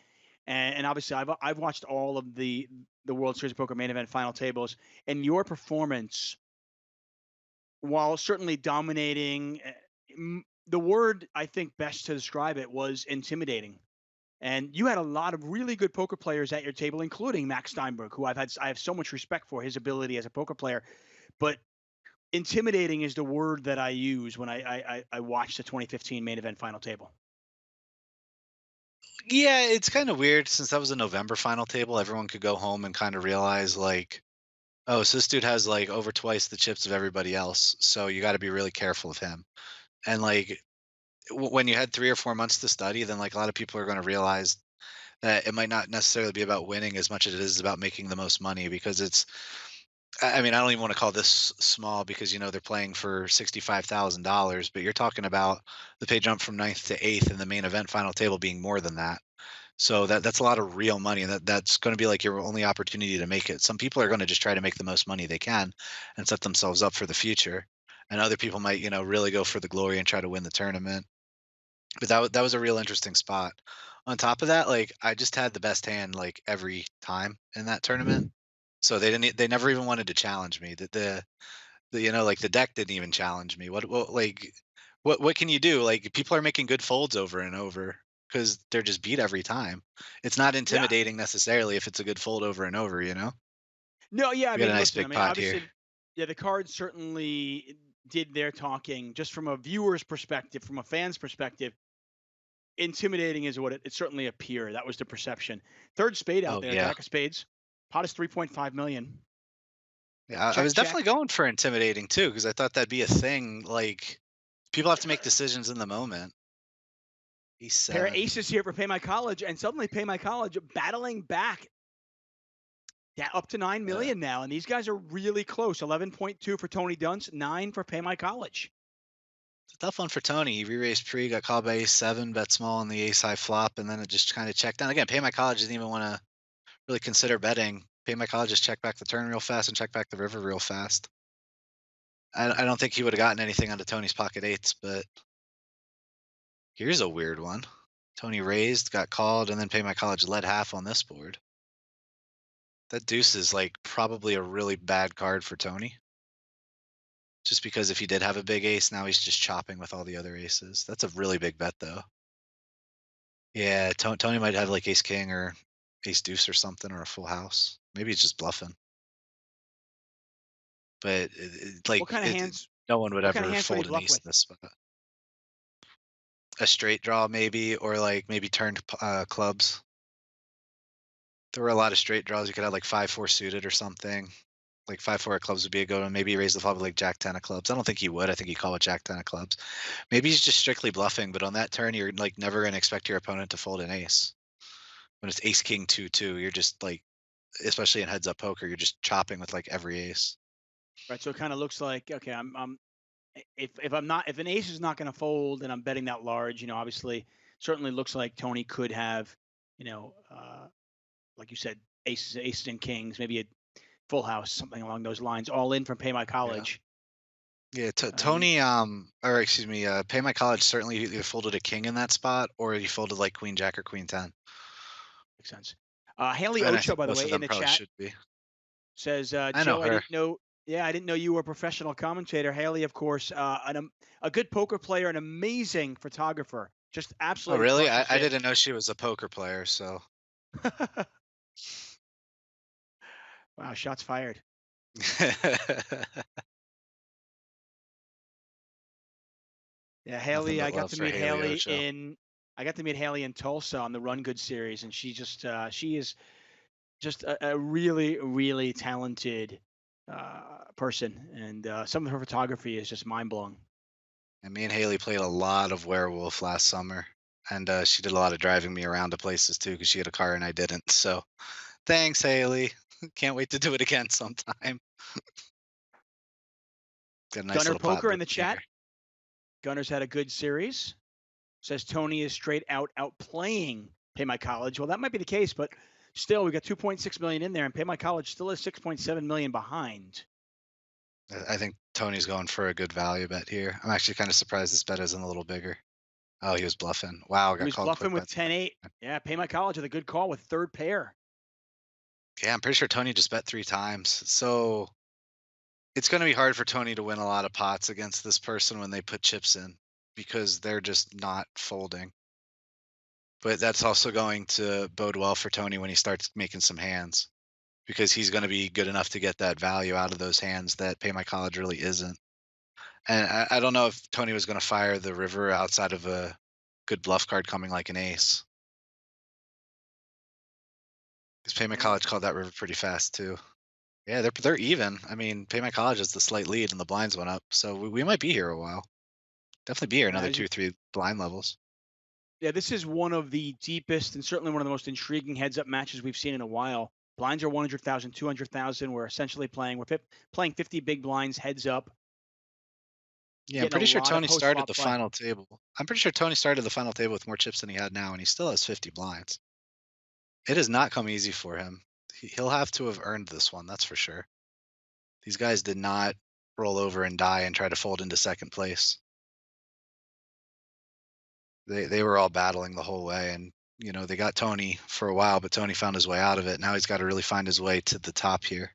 and obviously I've watched all of the World Series of Poker main event final tables, and your performance, while certainly dominating, the word I think best to describe it was intimidating. And you had a lot of really good poker players at your table, including Max Steinberg, who I have so much respect for his ability as a poker player. But intimidating is the word that I use when I watch the 2015 main event final table. Yeah, it's kind of weird since that was a November final table. Everyone could go home and kind of realize like, oh, so this dude has like over twice the chips of everybody else. So you got to be really careful of him. And like when you had 3 or 4 months to study, then like a lot of people are going to realize that it might not necessarily be about winning as much as it is about making the most money because it's. I mean, I don't even want to call this small because they're playing for $65,000, but you're talking about the pay jump from ninth to eighth in the main event final table being more than that. So that's a lot of real money, and that's going to be like your only opportunity to make it. Some people are going to just try to make the most money they can and set themselves up for the future, and other people might, really go for the glory and try to win the tournament. But that was a real interesting spot. On top of that, like I just had the best hand like every time in that tournament, so they never even wanted to challenge me. Like the deck didn't even challenge me. What can you do? Like people are making good folds over and over because they're just beat every time. It's not Yeah. intimidating necessarily if it's a good fold over and over. No, yeah, I We got a mean, nice listen, I big mean, pot here. obviously, yeah, the cards certainly did their talking just from a viewer's perspective, from a fan's perspective. Intimidating is what it certainly appeared. That was the perception. Third spade out Oh there, yeah. Jack of spades. Pot is 3.5 million. Yeah, I Check, was definitely check. going for intimidating too because I thought that'd be a thing. Like people have to make decisions in the moment. He's Pair of seven. aces here for Pay My College, and suddenly Pay My College battling back. Yeah, up to 9 Uh, million now, and these guys are really close. 11.2 for Tony Dunst, 9 for Pay My College. it's a tough one for Tony. He re-raised pre, got called by ace seven, bet small on the ace high flop, and then it just kind of checked down. Again, Pay My College didn't even want to really consider betting. Pay My College just check back the turn real fast and check back the river real fast. I don't think he would have gotten anything onto Tony's pocket eights, but here's a weird one. Tony raised, got called, and then Pay My College led half on this board. That deuce is like probably a really bad card for Tony. Just because if he did have a big ace, now he's just chopping with all the other aces. That's a really big bet though. Yeah, Tony might have like ace king or ace deuce or something or a full house. Maybe he's just bluffing. But What kind of hands? no one would What kind of ever hands would he fold an bluff ace with? in this spot. A straight draw maybe, or like maybe turned clubs. There were a lot of straight draws. You could have like 5-4 suited or something. Like 5-4 of clubs would be a good one. Maybe raise the flop with like Jack 10 of clubs. I don't think he would. I think he'd call with Jack 10 of clubs. Maybe he's just strictly bluffing, but on that turn, you're like never going to expect your opponent to fold an ace. When it's ace king 2-2, you're just like, especially in heads up poker, you're just chopping with like every ace. Right. So it kind of looks like, okay, if I'm not, if an ace is not going to fold and I'm betting that large, obviously, certainly looks like Tony could have, you know, like you said, aces and kings, maybe a full house, something along those lines, all in from Pay My Yeah. College. Yeah, You Tony, or excuse me, Pay My College certainly either folded a king in that spot or he folded like queen jack or queen 10. Makes sense. Haley And I Ocho, think by the both of way, in them the probably chat should be. says, I know Joe, I her. didn't know. Yeah, I didn't know you were a professional commentator. Haley, of course, a good poker player, an amazing photographer, just Oh, absolutely really? crushes I it. didn't know she was a poker player, so. Wow, shots fired. Yeah, Nothing Haley, but love for Haley Ocho. I got to meet Haley in Tulsa on the Run Good series, and she is just a really, really talented person, and some of her photography is just mind blowing. And me and Haley played a lot of Werewolf last summer, and she did a lot of driving me around to places too because she had a car and I didn't. So thanks, Haley. Can't wait to do it again sometime. Got a nice Gunner little pot Poker in booth the chat. here. Gunner's had a good series. Says Tony is straight out outplaying Pay My College. Well, that might be the case, but still, we got 2.6 million in there, and Pay My College still is 6.7 million behind. I think Tony's going for a good value bet here. I'm actually kind of surprised this bet isn't a little bigger. Oh, he was bluffing. Wow, He got was called bluffing quick by with 10-8. Yeah, Pay My College with a good call with third pair. Yeah, I'm pretty sure Tony just bet 3 times. So it's going to be hard for Tony to win a lot of pots against this person when they put chips in because they're just not folding. But that's also going to bode well for Tony when he starts making some hands because he's going to be good enough to get that value out of those hands that Pay My College really isn't. And I don't know if Tony was going to fire the river outside of a good bluff card coming like an ace. Because Pay My Yeah. College called that river pretty fast too. Yeah, they're even. I mean, Pay My College is the slight lead, and the blinds went up, so we might be here a while. Definitely be here another As you, 2, 3 blind levels. yeah, this is one of the deepest and certainly one of the most intriguing heads-up matches we've seen in a while. Blinds are 100,000, 200,000. We're essentially playing. Playing 50 big blinds heads up, Yeah, I'm getting a pretty sure lot of Tony started post-flop the play. final table. I'm pretty sure Tony started the final table with more chips than he had now, and he still has 50 blinds. It has not come easy for him. He'll have to have earned this one, that's for sure. These guys did not roll over and die and try to fold into second place. They were all battling the whole way, and they got Tony for a while, but Tony found his way out of it. Now he's got to really find his way to the top here.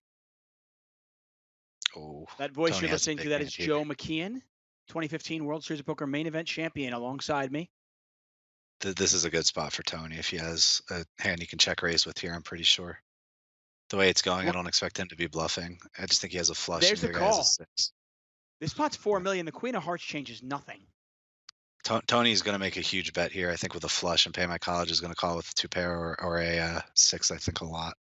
Oh, That voice Tony you're has a listening to, big that is hand here. Joe McKeon, 2015 World Series of Poker Main Event Champion, alongside me. This is a good spot for Tony if he has a hand he can check raise with here. I'm pretty sure. The way it's going, I Look, don't expect him to be bluffing. I just think he has a flush, and there's the the other guy has a call. six. This pot's 4 million. The Queen of Hearts changes nothing. Tony's going to make a huge bet here. I think with a flush, and Pay My College is going to call with a 2 pair or a six. I think a lot.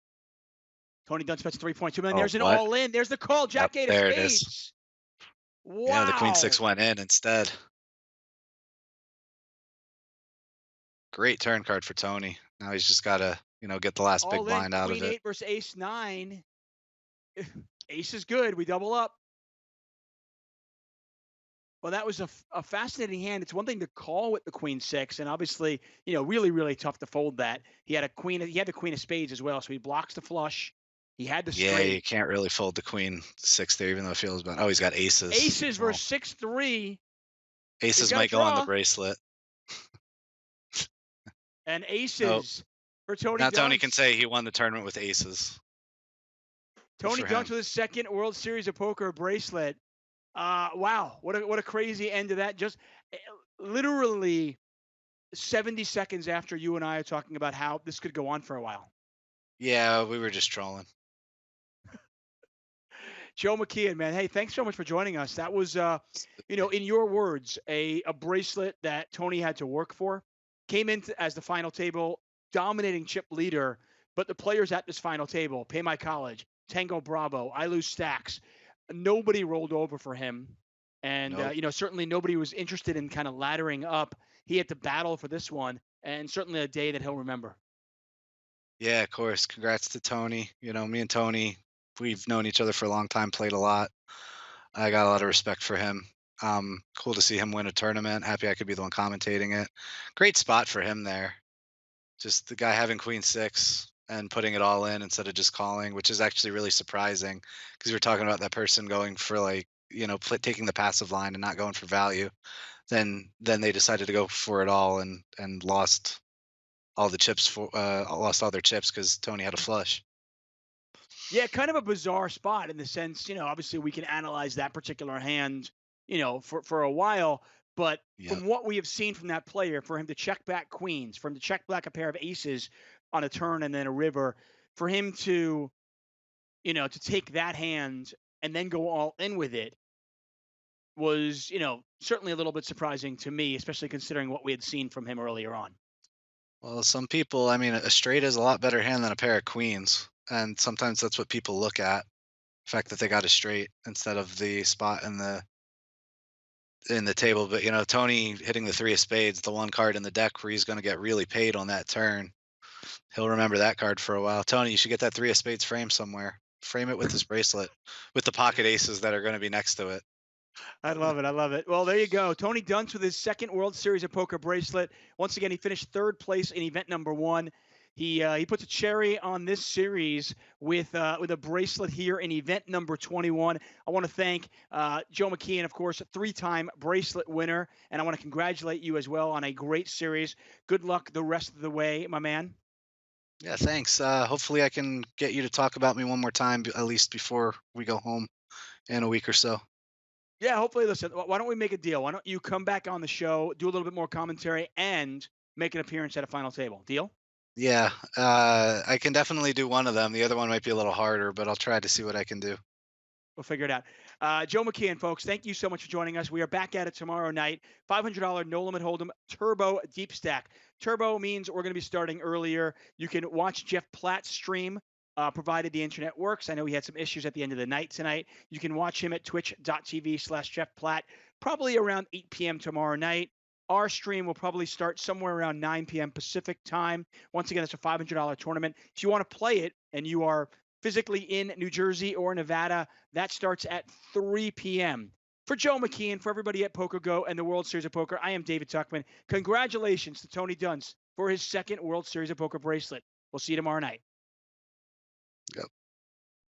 Tony Dunst bets 3.2 million. Oh, There's an what? all in. There's the call. Yep, Jack eight of there it is. spades. Yeah, the queen six Wow. went in instead. Great turn card for Tony. Now he's just got to, get the last big All in. blind out of Queen it. 8 versus ace 9. Ace is good. We double up. Well, that was a fascinating hand. It's one thing to call with the queen six, and obviously, really, really tough to fold that. He had the queen of spades as well, so he blocks the flush. He had the Yeah, you straight. can't really fold the queen six there, even though it feels bad. Oh, he's got aces. Aces Well, versus 6-3. He's aces got a might go on the draw. bracelet. And Nope. aces for Tony Now Tony can Dunst. say he won the tournament with aces. Good Tony for Dunst him. with his second World Series of Poker bracelet. Wow, what a crazy end to that. Just eh, literally 70 seconds after you and I are talking about how this could go on for a while. Yeah, we were just trolling. Joe McKeon, man. Hey, thanks so much for joining us. That was, in your words, a bracelet that Tony had to work for. Came in as the final table, dominating chip leader. But the players at this final table, Pay My College, Tango Bravo, I Lose Stacks, nobody rolled over for him. And, Nope. certainly nobody was interested in kind of laddering up. He had to battle for this one, and certainly a day that he'll remember. Yeah, of course. Congrats to Tony. Me and Tony, we've known each other for a long time, played a lot. I got a lot of respect for him. Cool to see him win a tournament. Happy I could be the one commentating it. Great spot for him there. Just the guy having queen six and putting it all in instead of just calling, which is actually really surprising because we were talking about that person going for like, taking the passive line and not going for value. Then they decided to go for it all and lost all their chips because Tony had a flush. Yeah, kind of a bizarre spot in the sense, obviously we can analyze that particular hand, for a while, but Yep. from what we have seen from that player, for him to check back queens, for him to check back a pair of aces on a turn and then a river, for him to, to take that hand and then go all in with it was, certainly a little bit surprising to me, especially considering what we had seen from him earlier on. Well, some people, I mean, a straight is a lot better hand than a pair of queens, and sometimes that's what people look at, the fact that they got a straight instead of the spot in the table. But Tony hitting the three of spades, the one card in the deck where he's going to get really paid on that turn. He'll remember that card for a while. Tony, you should get that three of spades framed somewhere. Frame it with this bracelet, with the pocket aces that are going to be next to it. I love it. I love it. Well, there you go. Tony Dunst with his second World Series of Poker bracelet. Once again, he finished third place in event number one. He puts a cherry on this series with a bracelet here in event number 21. I want to thank Joe McKeon, of course, a three-time bracelet winner, and I want to congratulate you as well on a great series. Good luck the rest of the way, my man. Yeah, thanks. Hopefully, I can get you to talk about me one more time, at least before we go home in a week or so. Yeah, hopefully. Listen, why don't we make a deal? Why don't you come back on the show, do a little bit more commentary, and make an appearance at a final table? Deal? Yeah, I can definitely do one of them. The other one might be a little harder, but I'll try to see what I can do. We'll figure it out. Joe McKeon, folks, thank you so much for joining us. We are back at it tomorrow night. $500 no limit hold'em turbo deep stack. Turbo means we're going to be starting earlier. You can watch Jeff Platt's stream, provided the internet works. I know he had some issues at the end of the night tonight. You can watch him at twitch.tv/Jeff Platt, probably around 8 p.m. tomorrow night. Our stream will probably start somewhere around 9 p.m. Pacific time. Once again, it's a $500 tournament. If you want to play it and you are physically in New Jersey or Nevada, that starts at 3 p.m. For Joe McKeon, for everybody at PokerGo and the World Series of Poker, I am David Tuchman. Congratulations to Tony Dunst for his second World Series of Poker bracelet. We'll see you tomorrow night.